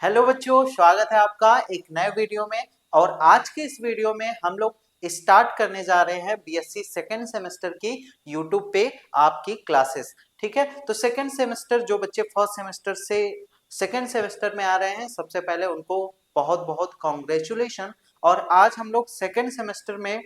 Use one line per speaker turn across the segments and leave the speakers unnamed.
Hello बच्चों, स्वागत है आपका एक नए वीडियो में। और आज के इस वीडियो में हम लोग स्टार्ट करने जा रहे हैं बीएससी सेकेंड सेमेस्टर की यूट्यूब पे आपकी क्लासेस। ठीक है, तो सेकेंड सेमेस्टर जो बच्चे फर्स्ट सेमेस्टर से सेकेंड सेमेस्टर में आ रहे हैं, सबसे पहले उनको बहुत बहुत कॉन्ग्रेचुलेशन। और आज हम लोग सेकेंड सेमेस्टर में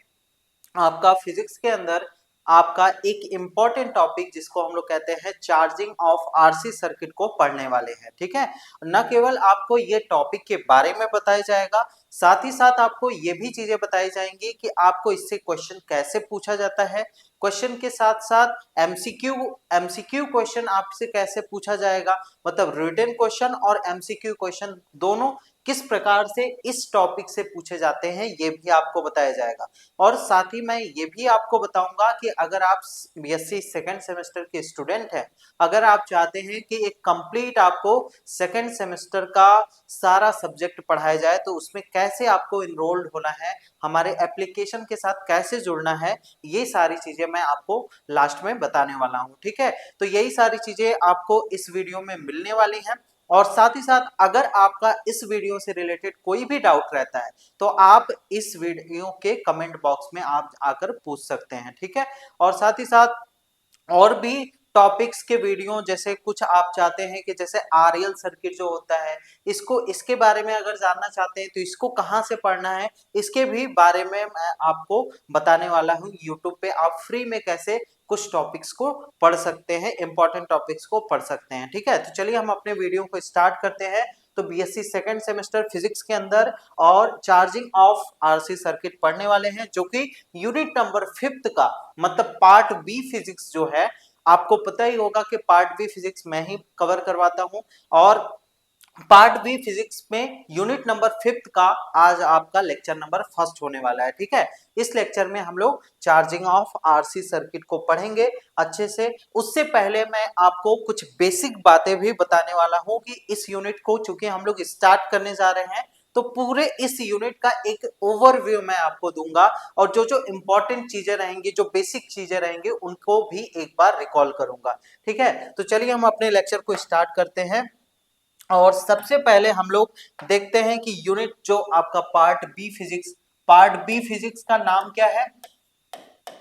आपका फिजिक्स के अंदर आपका एक इम्पॉर्टेंट टॉपिक जिसको हम लोग कहते हैं चार्जिंग ऑफ आरसी सर्किट को पढ़ने वाले हैं। ठीक है, न केवल आपको ये टॉपिक के बारे में बताया जाएगा, साथ ही साथ आपको ये भी चीजें बताई जाएंगी कि आपको इससे क्वेश्चन कैसे पूछा जाता है। क्वेश्चन के साथ साथ एमसीक्यू एमसीक्यू क्वेश्चन आपसे कैसे पूछा जाएगा, मतलब रिटन क्वेश्चन और एमसीक्यू क्वेश्चन दोनों किस प्रकार से इस टॉपिक से पूछे जाते हैं ये भी आपको बताया जाएगा। और साथ ही मैं ये भी आपको बताऊंगा कि अगर आप बीएससी सेकेंड सेमेस्टर के स्टूडेंट हैं, अगर आप चाहते हैं कि एक कंप्लीट आपको सेकेंड सेमेस्टर का सारा सब्जेक्ट पढ़ाया जाए तो उसमें कैसे आपको इनरोल्ड होना है, हमारे एप्लीकेशन के साथ कैसे जुड़ना है, ये सारी चीजें मैं आपको लास्ट में बताने वाला हूं। ठीक है, तो यही सारी चीजें आपको इस वीडियो में मिलने वाली हैं। और साथ ही साथ अगर आपका इस वीडियो से रिलेटेड कोई भी डाउट रहता है तो आप इस वीडियो के कमेंट बॉक्स में आप आकर पूछ सकते हैं। ठीक है, और साथ ही साथ और भी टॉपिक्स के वीडियो, जैसे कुछ आप चाहते हैं कि जैसे आरएल सर्किट जो होता है, इसके बारे में अगर जानना चाहते हैं तो इसको कहाँ से पढ़ना है, इसके भी बारे में मैं आपको बताने वाला हूँ। यूट्यूब पे आप फ्री में कैसे कुछ टॉपिक्स को पढ़ सकते हैं, इंपॉर्टेंट टॉपिक्स को पढ़ सकते हैं। ठीक है, तो चलिए हम अपने वीडियो को स्टार्ट करते हैं। तो बीएससी सेकेंड सेमेस्टर फिजिक्स के अंदर और चार्जिंग ऑफ आरसी सर्किट पढ़ने वाले हैं, जो कि यूनिट नंबर 5th का मतलब पार्ट बी फिजिक्स जो है। आपको पता ही होगा कि पार्ट बी फिजिक्स मैं ही कवर करवाता हूं, और पार्ट बी फिजिक्स में यूनिट नंबर 5th का आज आपका लेक्चर नंबर फर्स्ट होने वाला है। ठीक है, इस लेक्चर में हम लोग चार्जिंग ऑफ आरसी सर्किट को पढ़ेंगे अच्छे से। उससे पहले मैं आपको कुछ बेसिक बातें भी बताने वाला हूं कि इस यूनिट को चूंकि हम लोग स्टार्ट करने जा रहे हैं तो पूरे इस यूनिट का एक ओवरव्यू मैं आपको दूंगा, और जो जो इंपॉर्टेंट चीजें रहेंगी, जो बेसिक चीजें रहेंगी, उनको भी एक बार रिकॉल करूंगा। ठीक है, तो चलिए हम अपने लेक्चर को स्टार्ट करते हैं। और सबसे पहले हम लोग देखते हैं कि यूनिट जो आपका पार्ट बी फिजिक्स का नाम क्या है।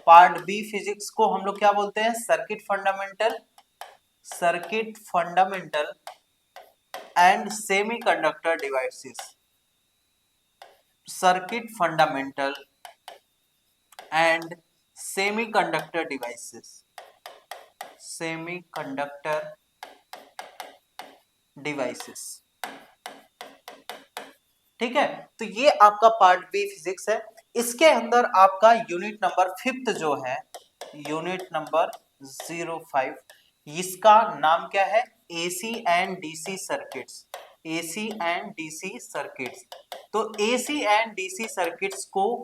पार्ट बी फिजिक्स को हम लोग क्या बोलते हैं, circuit fundamental and semiconductor devices. Circuit fundamental and semiconductor devices. ठीक है, तो ये आपका पार्ट बी फिजिक्स है। इसके अंदर आपका यूनिट नंबर 5th जो है, यूनिट नंबर 05, इसका नाम क्या है, AC and DC circuits. AC and DC circuits, तो एसी एंड डीसी सर्किट्स को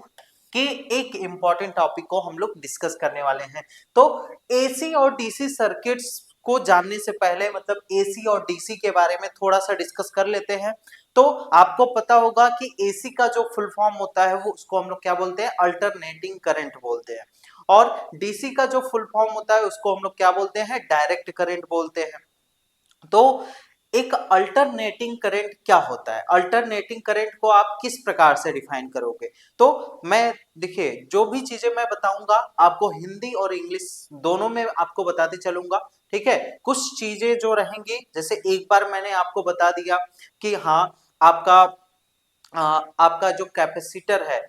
के एक इंपॉर्टेंट टॉपिक को हम लोग डिस्कस करने वाले हैं। तो एसी और डीसी सर्किट्स को जानने से पहले, मतलब एसी और डीसी के बारे में थोड़ा सा डिस्कस कर लेते हैं। तो आपको पता होगा कि एसी का जो फुल फॉर्म होता है वो उसको हम लोग क्या बोलते हैं, अल्टरनेटिंग करंट बोलते हैं। और डीसी का जो फुल फॉर्म होता है उसको हम लोग क्या बोलते हैं, डायरेक्ट करंट बोलते हैं। तो एक अल्टरनेटिंग करंट क्या होता है, अल्टरनेटिंग करंट को आप किस प्रकार से डिफाइन करोगे। तो मैं देखिए, जो भी चीजें मैं बताऊंगा आपको हिंदी और इंग्लिश दोनों में आपको बताते चलूंगा। ठीक है, कुछ चीजें जो रहेंगी, जैसे एक बार मैंने आपको बता दिया कि हाँ, आपका आपका जो कैपेसिटर है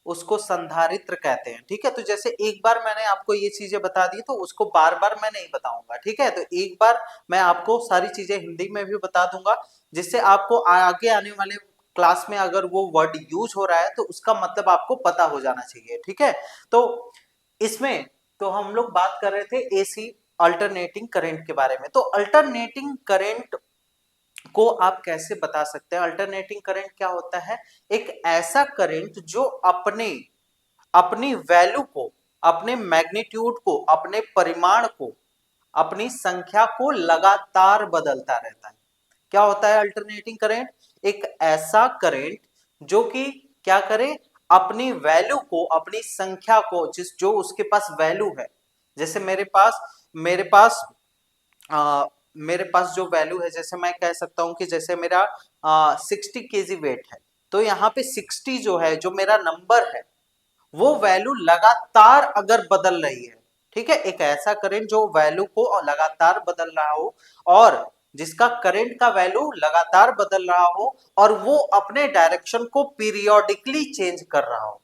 उसको संधारित्र कहते हैं। ठीक है, तो जैसे एक बार मैंने आपको ये चीजें बता दी तो उसको बार बार मैं नहीं बताऊंगा। ठीक है, तो एक बार मैं आपको सारी चीजें हिंदी में भी बता दूंगा, जिससे आपको आगे आने वाले क्लास में अगर वो वर्ड यूज हो रहा है तो उसका मतलब आपको पता हो जाना चाहिए। ठीक है, तो इसमें तो हम लोग बात कर रहे थे एसी अल्टरनेटिंग करंट के बारे में। तो अल्टरनेटिंग करंट को आप कैसे बता सकते हैं, अल्टरनेटिंग करंट क्या होता है, एक ऐसा करंट जो अपने अपनी वैल्यू को, अपने मैग्नीट्यूड को, अपने परिमाण को, अपनी संख्या को लगातार बदलता रहता है। क्या होता है अल्टरनेटिंग करंट, एक ऐसा करंट जो कि क्या करे, अपनी वैल्यू को, अपनी संख्या को, जो उसके पास वैल्यू है, जैसे मेरे पास मेरे पास जो वैल्यू है, जैसे मैं कह सकता हूँ कि जैसे मेरा 60 केजी वेट है, तो यहाँ पे 60 जो है, जो मेरा नंबर है, वो वैल्यू लगातार अगर बदल रही है, ठीक है, एक ऐसा करंट जो वैल्यू को लगातार बदल रहा हो, और जिसका करंट का वैल्यू लगातार बदल रहा हो, और वो अपने डायरेक्शन को पीरियोडिकली चेंज कर रहा हो,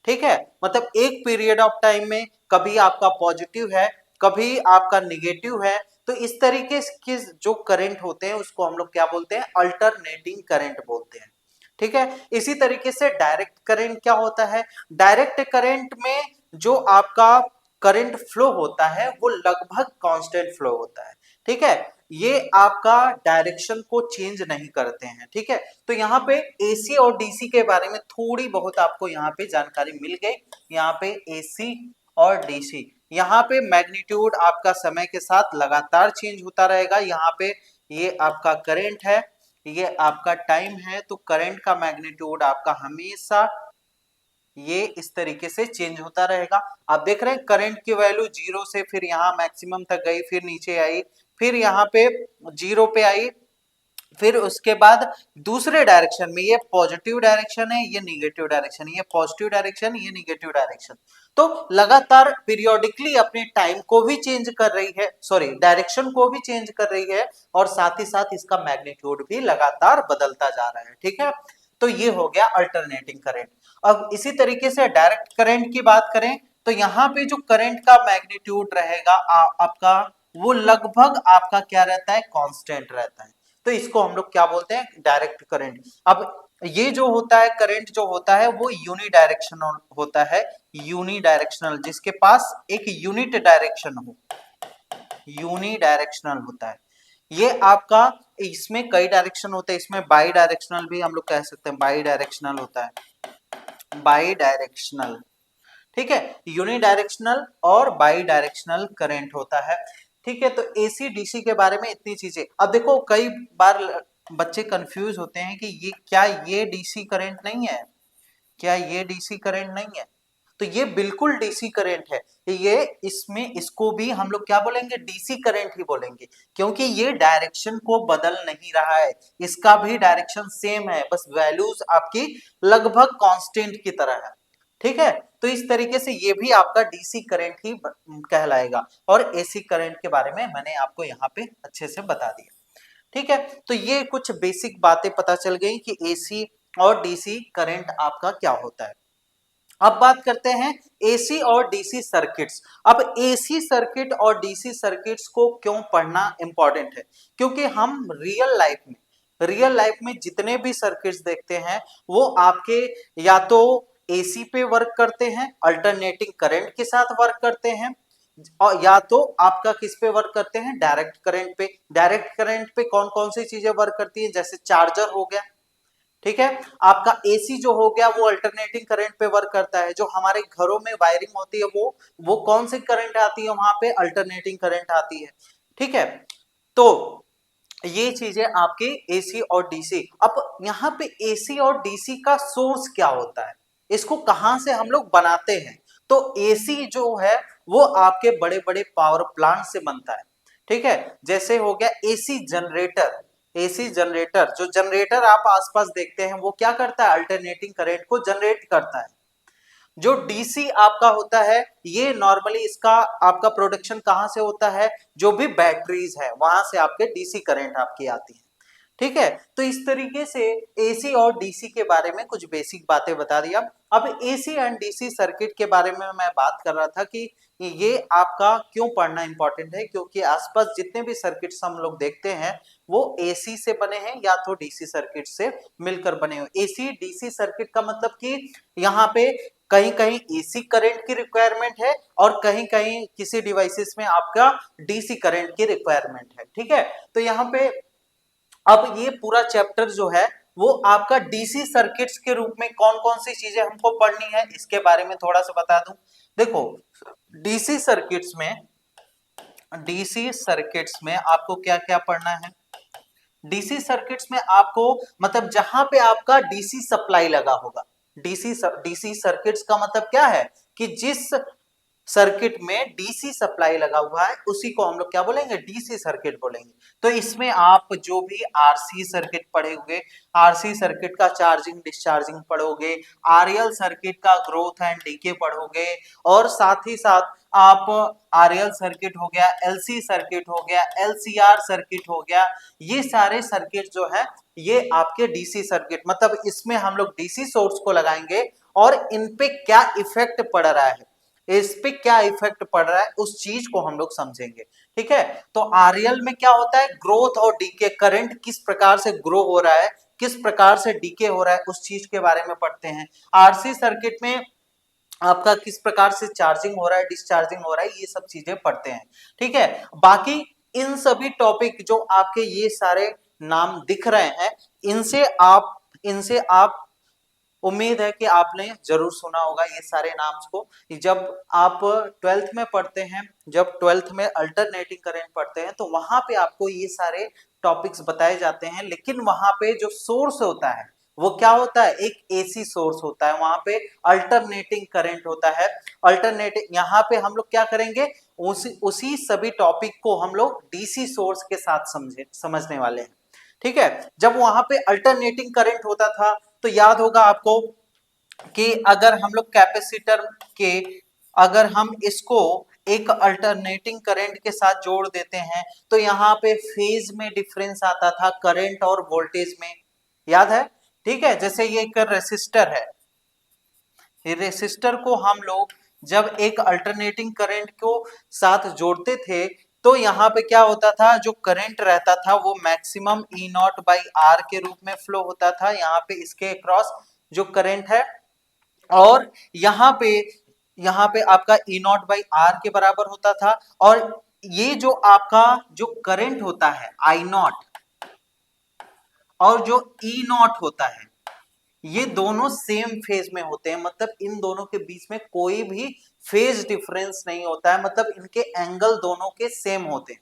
ठीक है, मतलब एक पीरियड ऑफ टाइम में कभी आपका पॉजिटिव है, कभी आपका निगेटिव है, तो इस तरीके के जो करंट होते हैं उसको हम लोग क्या बोलते हैं, अल्टरनेटिंग करंट बोलते हैं, ठीक है। इसी तरीके से डायरेक्ट करंट क्या होता है, डायरेक्ट करंट में जो आपका करंट फ्लो होता है वो लगभग कांस्टेंट फ्लो होता है, ठीक है, ये आपका डायरेक्शन को चेंज नहीं करते हैं, ठीक है। तो यहाँ पे एसी और डीसी के बारे में थोड़ी बहुत आपको यहाँ पे जानकारी मिल गई। यहाँ पे एसी और डीसी, यहाँ पे मैग्नीट्यूड आपका समय के साथ लगातार चेंज होता रहेगा। यहाँ पे ये आपका करंट है, ये आपका टाइम है, तो करंट का मैग्नीट्यूड आपका हमेशा ये इस तरीके से चेंज होता रहेगा। आप देख रहे हैं करंट की वैल्यू 0 से फिर यहाँ मैक्सिमम तक गई, फिर नीचे आई, फिर यहाँ पे 0 पे आई, फिर उसके बाद दूसरे डायरेक्शन में, ये पॉजिटिव डायरेक्शन है, ये निगेटिव डायरेक्शन, ये पॉजिटिव डायरेक्शन, ये निगेटिव डायरेक्शन, तो लगातार पीरियोडिकली अपने टाइम को भी चेंज कर रही है, सॉरी डायरेक्शन को भी चेंज कर रही है, और साथ ही साथ इसका मैग्नीट्यूड भी लगातार बदलता जा रहा है, ठीक है। तो ये हो गया अल्टरनेटिंग करंट। अब इसी तरीके से डायरेक्ट करंट की बात करें, तो यहाँ पे जो करंट का मैग्नीट्यूड रहेगा आपका, वो लगभग आपका क्या रहता है, कांस्टेंट रहता है, तो इसको हम लोग क्या बोलते हैं, डायरेक्ट करंट। अब ये जो होता है करंट जो होता है वो यूनिडायरेक्शनल होता है, यूनिडायरेक्शनल, जिसके पास एक यूनिट डायरेक्शन हो, यूनिडायरेक्शनल होता है। ये आपका, इसमें कई डायरेक्शन होते हैं, इसमें बाई डायरेक्शनल भी हम लोग कह सकते हैं, बाई डायरेक्शनल होता है, बाई डायरेक्शनल, ठीक है, यूनिडायरेक्शनल और बाई डायरेक्शनल करंट होता है, ठीक है। तो एसी डीसी के बारे में इतनी चीजें। अब देखो कई बार बच्चे कंफ्यूज होते हैं कि ये क्या, ये डीसी करंट नहीं है, क्या ये डीसी करंट नहीं है, तो ये बिल्कुल डीसी करंट है। ये इसमें इसको भी हम लोग क्या बोलेंगे, डीसी करंट ही बोलेंगे, क्योंकि ये डायरेक्शन को बदल नहीं रहा है, इसका भी डायरेक्शन सेम है, बस वैल्यूज आपकी लगभग कांस्टेंट की तरह है, ठीक है। तो इस तरीके से ये भी आपका डीसी करंट ही कहलाएगा, और एसी करंट के बारे में मैंने आपको यहाँ पे अच्छे से बता दिया, ठीक है। तो ये कुछ बेसिक बातें पता चल गई कि एसी और डीसी करंट आपका क्या होता है। अब बात करते हैं एसी और डीसी सर्किट्स। अब एसी सर्किट और डीसी सर्किट्स को क्यों पढ़ना इंपॉर्टेंट है, क्योंकि हम रियल लाइफ में जितने भी सर्किट्स देखते हैं वो आपके या तो एसी पे वर्क करते हैं, अल्टरनेटिंग करंट के साथ वर्क करते हैं, और या तो आपका किस पे वर्क करते हैं, डायरेक्ट करंट पे। डायरेक्ट करंट पे कौन कौन सी चीजें वर्क करती हैं, जैसे चार्जर हो गया, ठीक है। आपका एसी जो हो गया वो अल्टरनेटिंग करंट पे वर्क करता है, जो हमारे घरों में वायरिंग होती है वो कौन सी करंट आती है, वहां पे अल्टरनेटिंग करंट आती है, ठीक है। तो ये चीजें आपके एसी और डीसी। अब यहाँ पे एसी और डीसी का सोर्स क्या होता है, इसको कहां से हम लोग बनाते हैं, तो एसी जो है वो आपके बड़े बड़े पावर प्लांट से बनता है, ठीक है। जैसे हो गया एसी जनरेटर, एसी जनरेटर, जो जनरेटर आप आसपास देखते हैं वो क्या करता है, अल्टरनेटिंग करंट को जनरेट करता है। जो डीसी आपका होता है, ये नॉर्मली इसका आपका प्रोडक्शन कहां से होता है, जो भी बैटरीज है वहां से आपके डीसी करंट आपकी आती है, ठीक है। तो इस तरीके से एसी और डीसी के बारे में कुछ बेसिक बातें बता दी। अब एसी एंड डीसी सर्किट के बारे में मैं बात कर रहा था कि ये आपका क्यों पढ़ना इंपॉर्टेंट है, क्योंकि आसपास जितने भी सर्किट्स हम लोग देखते हैं वो एसी से बने हैं या तो डीसी सर्किट से मिलकर बने हुए। एसी डीसी सर्किट का मतलब कि यहाँ पे कहीं कहीं एसी करंट की रिक्वायरमेंट है, और कहीं कहीं किसी डिवाइसेस में आपका डीसी करंट की रिक्वायरमेंट है, ठीक है। तो यहाँ पे अब ये पूरा चैप्टर जो है वो आपका डीसी सर्किट्स के रूप में कौन कौन सी चीजें हमको पढ़नी है इसके बारे में थोड़ा सा बता दूं। देखो डीसी सर्किट्स में, डीसी सर्किट्स में आपको क्या क्या पढ़ना है, डीसी सर्किट्स में आपको, मतलब जहां पे आपका डीसी सप्लाई लगा होगा, डीसी सर्किट्स का मतलब क्या है कि जिस सर्किट में डीसी सप्लाई लगा हुआ है उसी को हम लोग क्या बोलेंगे, डीसी सर्किट बोलेंगे। तो इसमें आप जो भी आरसी सर्किट पढ़े हुए, आरसी सर्किट का चार्जिंग डिस्चार्जिंग पढ़ोगे, आरएल सर्किट का ग्रोथ एंड डीके पढ़ोगे, और साथ ही साथ आप आरएल सर्किट हो गया, एलसी सर्किट हो गया, एलसीआर सर्किट हो गया, ये सारे सर्किट जो है ये आपके डीसी सर्किट, मतलब इसमें हम लोग डीसी सोर्स को लगाएंगे और इन पे क्या इफेक्ट पड़ रहा है, इस पे क्या इफेक्ट पड़ रहा है उस चीज को हम लोग समझेंगे। ठीक है, तो आरएल में क्या होता है, ग्रोथ और डीके, करंट किस प्रकार से ग्रो हो रहा है, किस प्रकार से डीके हो रहा है, उस चीज के बारे में पढ़ते हैं। आरसी सर्किट में आपका किस प्रकार से चार्जिंग हो रहा है, डिस्चार्जिंग हो रहा है, ये सब चीजें पढ़ते हैं। ठीक है, बाकी इन सभी टॉपिक जो आपके ये सारे नाम दिख रहे हैं, इनसे आप उम्मीद है कि आपने जरूर सुना होगा ये सारे नाम्स को। जब आप ट्वेल्थ में पढ़ते हैं, जब ट्वेल्थ में अल्टरनेटिंग करंट पढ़ते हैं, तो वहां पे आपको ये सारे टॉपिक्स बताए जाते हैं, लेकिन वहां पे जो सोर्स होता है वो क्या होता है, एक एसी सोर्स होता है, वहां पे अल्टरनेटिंग करंट होता है। अल्टरनेटिंग यहाँ पे हम लोग क्या करेंगे, उसी सभी टॉपिक को हम लोग डीसी सोर्स के साथ समझने वाले हैं। ठीक है, जब वहां पे अल्टरनेटिंग करंट होता था तो याद होगा आपको कि अगर हम लोग कैपेसिटर के, अगर हम इसको एक अल्टरनेटिंग करंट के साथ जोड़ देते हैं तो यहाँ पे फेज में डिफरेंस आता था करंट और वोल्टेज में, याद है। ठीक है, जैसे ये एक रेसिस्टर है, रेसिस्टर को हम लोग जब एक अल्टरनेटिंग करंट को साथ जोड़ते थे तो यहाँ पे क्या होता था, जो करंट रहता था वो maximum E naught by R के रूप में फ्लो होता था, यहाँ पे इसके अक्रॉस जो करंट है, और यहाँ पे आपका ई नॉट बाई आर के बराबर होता था। और ये जो आपका जो करंट होता है आई नॉट और जो ई नॉट होता है, ये दोनों सेम फेज में होते हैं, मतलब इन दोनों के बीच में कोई भी फेज डिफरेंस नहीं होता है, मतलब इनके एंगल दोनों के सेम होते हैं।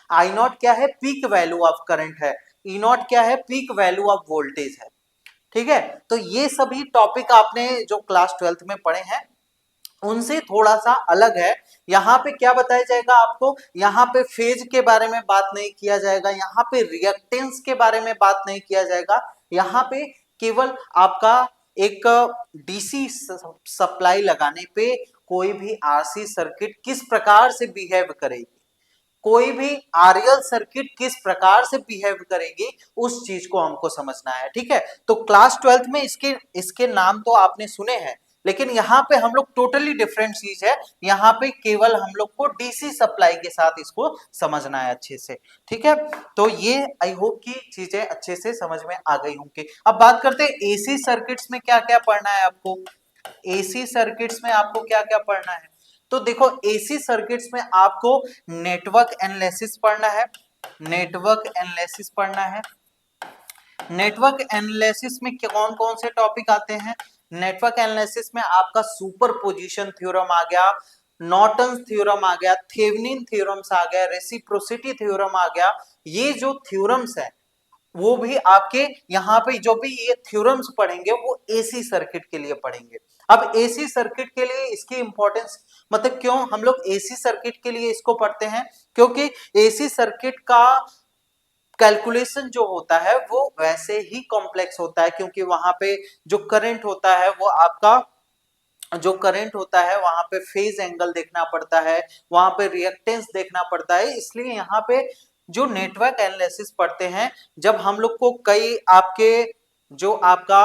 आई नॉट क्या है, पीक वैल्यू ऑफ करंट है, ई नॉट क्या है, पीक वैल्यू ऑफ वोल्टेज है। ठीक है, तो ये सभी टॉपिक आपने जो क्लास 12th में पढ़े हैं उनसे थोड़ा सा अलग है। यहाँ पे क्या बताया जाएगा आपको, यहाँ पे फेज के बारे में बात नहीं किया जाएगा, यहाँ पे रिएक्टेंस के बारे में बात नहीं किया जाएगा, यहाँ पे केवल आपका एक डीसी सप्लाई लगाने पे कोई भी आरसी सर्किट किस प्रकार से बिहेव करेगी, कोई भी आरएल सर्किट किस प्रकार से बिहेव करेगी, उस चीज को हमको समझना है। ठीक है, तो क्लास 12th में इसके इसके नाम तो आपने सुने हैं, लेकिन यहाँ पे हम लोग टोटली डिफरेंट चीज है, यहाँ पे केवल हम लोग को डीसी सप्लाई के साथ इसको समझना है अच्छे से। ठीक है, तो ये आई होप की चीजें अच्छे से समझ में आ गई होंगी। अब बात करते हैं एसी सर्किट्स में क्या क्या पढ़ना है आपको। एसी सर्किट्स में आपको क्या क्या पढ़ना है, तो देखो एसी सर्किट्स में आपको नेटवर्क एनालिसिस पढ़ना है, नेटवर्क एनालिसिस पढ़ना है। नेटवर्क एनालिसिस में कौन कौन से टॉपिक आते हैं, नेटवर्क एनालिसिस में आपका सुपरपोजिशन थ्योरम आ गया, नॉर्टन्स थ्योरम आ गया, थेवेनिन थ्योरम्स आ गया, रेसिप्रोसिटी थ्योरम आ गया। ये जो थ्योरम्स है वो भी आपके यहाँ पे जो भी ये थ्योरम्स पढ़ेंगे वो एसी सर्किट के लिए पढ़ेंगे। अब एसी सर्किट के लिए इसकी इंपॉर्टेंस, मतलब क्यों हम लोग एसी सर्किट के लिए इसको पढ़ते हैं, क्योंकि एसी सर्किट का कैलकुलेशन जो होता है वो वैसे ही कॉम्प्लेक्स होता है, क्योंकि वहां पे जो करंट होता है वो आपका जो करंट होता है वहां पे फेज एंगल देखना पड़ता है, वहां पे रिएक्टेंस देखना पड़ता है, इसलिए यहाँ पे जो नेटवर्क एनालिसिस पढ़ते हैं, जब हम लोग को कई आपके जो आपका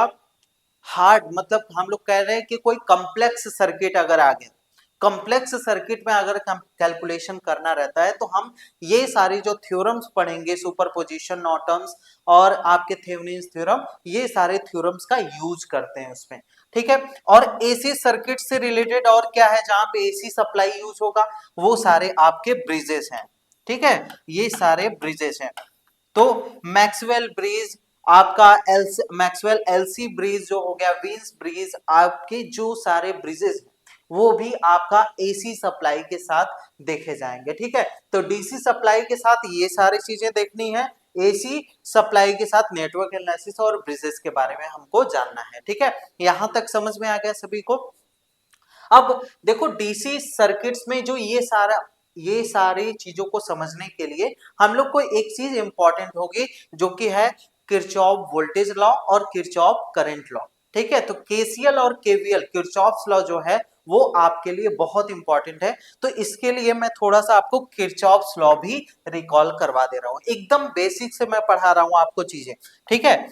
हार्ड, मतलब हम लोग कह रहे हैं कि कोई कॉम्प्लेक्स सर्किट अगर आ गया, कॉम्प्लेक्स सर्किट में अगर कैलकुलेशन करना रहता है तो हम ये सारी जो थ्योरम्स पढ़ेंगे, सुपरपोजिशन, नॉर्टन्स और आपके थेवेनिन्स थ्योरम, ये सारे थ्योरम्स का यूज करते हैं उसमें। ठीक है, और एसी सर्किट से रिलेटेड और क्या है जहां पे एसी सप्लाई यूज होगा, वो सारे आपके ब्रिजेस हैं। ठीक है, ये सारे ब्रिजेस हैं। तो मैक्सवेल ब्रिज, आपका मैक्सवेल एलसी ब्रिज जो हो गया, वीन्स ब्रिज, आपके जो सारे ब्रिजेस वो भी आपका एसी सप्लाई के साथ देखे जाएंगे। ठीक है, तो डीसी सप्लाई के साथ ये सारी चीजें देखनी है, एसी सप्लाई के साथ नेटवर्क एनालिसिस और ब्रिजेस के बारे में हमको जानना है। ठीक है, यहां तक समझ में आ गया सभी को। अब देखो डीसी सर्किट्स में जो ये सारी चीजों को समझने के लिए हम लोग को एक चीज इंपॉर्टेंट होगी, जो कि है किरचॉफ वोल्टेज लॉ और किरचॉफ करंट लॉ। ठीक है, तो केसीएल और केवीएल किरचॉफ लॉ जो है वो आपके लिए बहुत इंपॉर्टेंट है। तो इसके लिए मैं थोड़ा सा आपको किरचॉफ लॉ भी रिकॉल करवा दे रहा हूं, एकदम बेसिक से मैं पढ़ा रहा हूं आपको चीजें। ठीक है,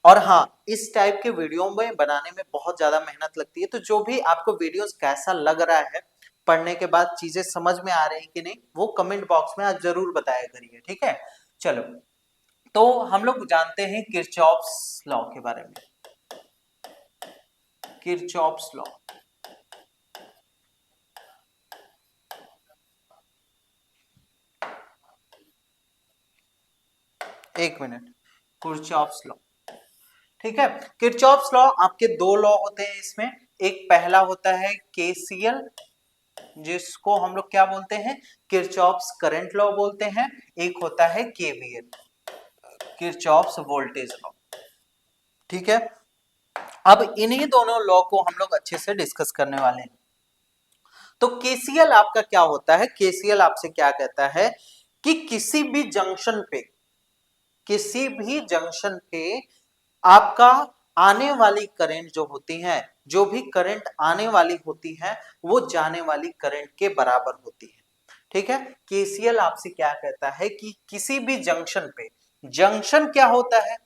और हाँ, इस टाइप के वीडियो में बनाने में बहुत ज्यादा मेहनत लगती है, तो जो भी आपको वीडियोस कैसा लग रहा है, पढ़ने के बाद चीजें समझ में आ रही है कि नहीं, वो कमेंट बॉक्स में आप जरूर बताया करिए। ठीक है, चलो, तो हम लोग जानते हैं किरचॉफ्स लॉ के बारे में। किरचॉफ्स लॉ, एक मिनट, किरचॉफ्स लॉ। ठीक है, किरचॉफ्स लॉ आपके दो लॉ होते हैं इसमें। एक पहला होता है केसीएल, जिसको हम लोग क्या बोलते हैं, किरचॉफ्स करंट लॉ बोलते हैं। एक होता है केवीएल, किरचॉफ्स वोल्टेज लॉ। ठीक है, अब इन्हीं दोनों लॉ को हम लोग अच्छे से डिस्कस करने वाले हैं। तो केसीएल आपका क्या होता है, केसीएल आपसे क्या कहता है कि किसी भी जंक्शन पे आपका आने वाली करंट जो होती है, जो भी करंट आने वाली होती है वो जाने वाली करंट के बराबर होती है। ठीक है, केसीएल आपसे क्या कहता है कि किसी भी जंक्शन पे, जंक्शन क्या होता है,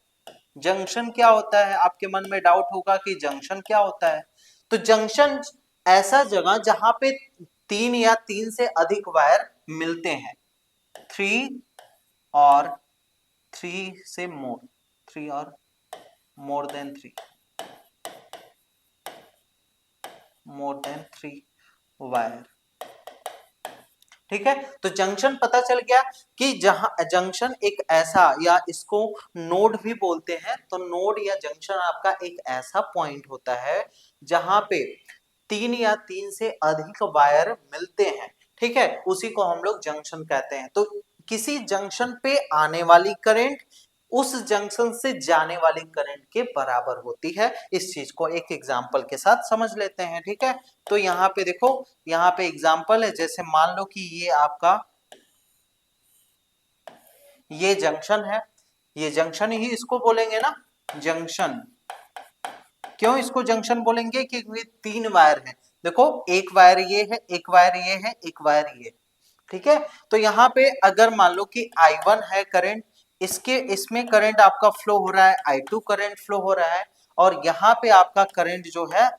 जंक्शन क्या होता है, आपके मन में डाउट होगा कि जंक्शन क्या होता है। तो जंक्शन ऐसा जगह जहां पे तीन या तीन से अधिक वायर मिलते हैं, थ्री और थ्री से मोर, थ्री और more than three, more than three wire. ठीक है, तो जंक्शन पता चल गया कि जहां जंक्शन एक ऐसा, या इसको नोड भी बोलते हैं, तो नोड या जंक्शन आपका एक ऐसा पॉइंट होता है जहां पे तीन या तीन से अधिक वायर मिलते हैं। ठीक है, उसी को हम लोग जंक्शन कहते हैं। तो किसी जंक्शन पे आने वाली करंट उस जंक्शन से जाने वाली करंट के बराबर होती है। इस चीज को एक एग्जांपल के साथ समझ लेते हैं। ठीक है, तो यहाँ पे देखो, यहाँ पे एग्जांपल है, जैसे मान लो कि ये आपका ये जंक्शन है, ये जंक्शन ही इसको बोलेंगे ना, जंक्शन। क्यों इसको जंक्शन बोलेंगे, क्योंकि तीन वायर है। देखो, एक वायर ये है, एक वायर ये है, एक वायर ये। ठीक है, तो यहाँ पे अगर मान लो कि I1 है करंट, इसमें करंट आपका फ्लो हो रहा है, I2 करंट फ्लो हो रहा है, और यहाँ पे आपका करंट जो है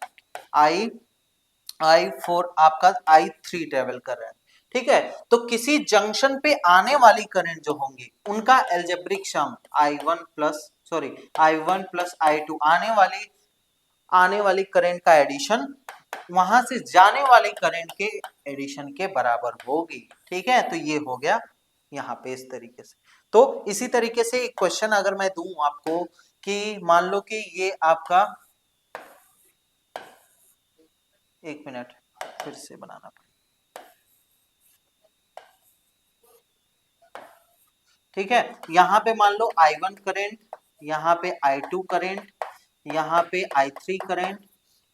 I4 आपका I3 ट्रेवल कर रहा है। ठीक है, तो किसी जंक्शन पे आने वाली करंट जो होंगी उनका algebraic sum I1 plus I2, आने वाली करंट का एडिशन वहां से जाने वाली करंट के एडिशन के बराबर होगी। ठीक है, तो ये हो गया यहाँ पे इस तरीके से। तो इसी तरीके से एक क्वेश्चन अगर मैं दूं आपको कि मान लो कि ये आपका, एक मिनट फिर से बनाना पड़ेगा। ठीक है, यहाँ पे मान लो I1 करंट, यहाँ पे I2 करंट, यहाँ पे I3 करंट,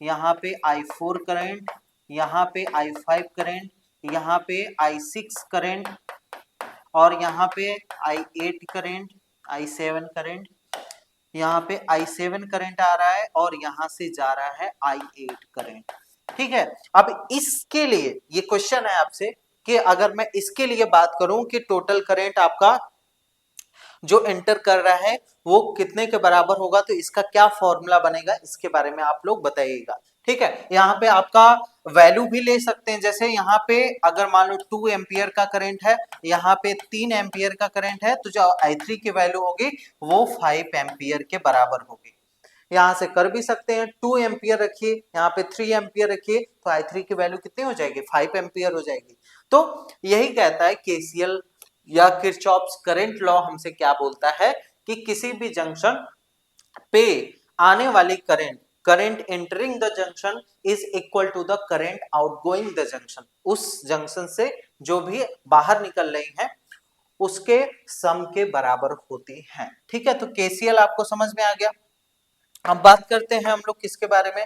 यहाँ पे I4 करंट, यहाँ पे I5 करंट, यहाँ पे I6 करंट, और यहाँ पे I8 करंट, I7 करंट, यहाँ पे I7 करंट आ रहा है, और यहाँ से जा रहा है I8 करंट। ठीक है, अब इसके लिए ये क्वेश्चन है आपसे कि अगर मैं इसके लिए बात करूं कि टोटल करंट आपका जो एंटर कर रहा है वो कितने के बराबर होगा, तो इसका क्या फॉर्मूला बनेगा, इसके बारे में आप लोग बताइएगा। ठीक है, यहाँ पे आपका वैल्यू भी ले सकते हैं, जैसे यहाँ पे अगर मान लो 2 एम्पियर का करंट है, यहाँ पे 3 एम्पियर का करंट है, तो जो I3 की वैल्यू होगी वो 5 एम्पियर के बराबर होगी। यहाँ से कर भी सकते हैं, 2 एम्पियर रखिए, यहाँ पे 3 एम्पियर रखिए, तो I3 की वैल्यू कितनी हो जाएगी, 5 एम्पियर हो जाएगी। तो यही कहता है केसीएल या किरचॉफ्स करंट लॉ हमसे क्या बोलता है कि किसी भी जंक्शन पे आने वाली current, current entering the junction is equal to the current outgoing the junction, उस जंक्शन से जो भी बाहर निकल रही है उसके सम के बराबर होती है। ठीक है, तो केसीएल आपको समझ में आ गया। अब बात करते हैं हम लोग किसके बारे में,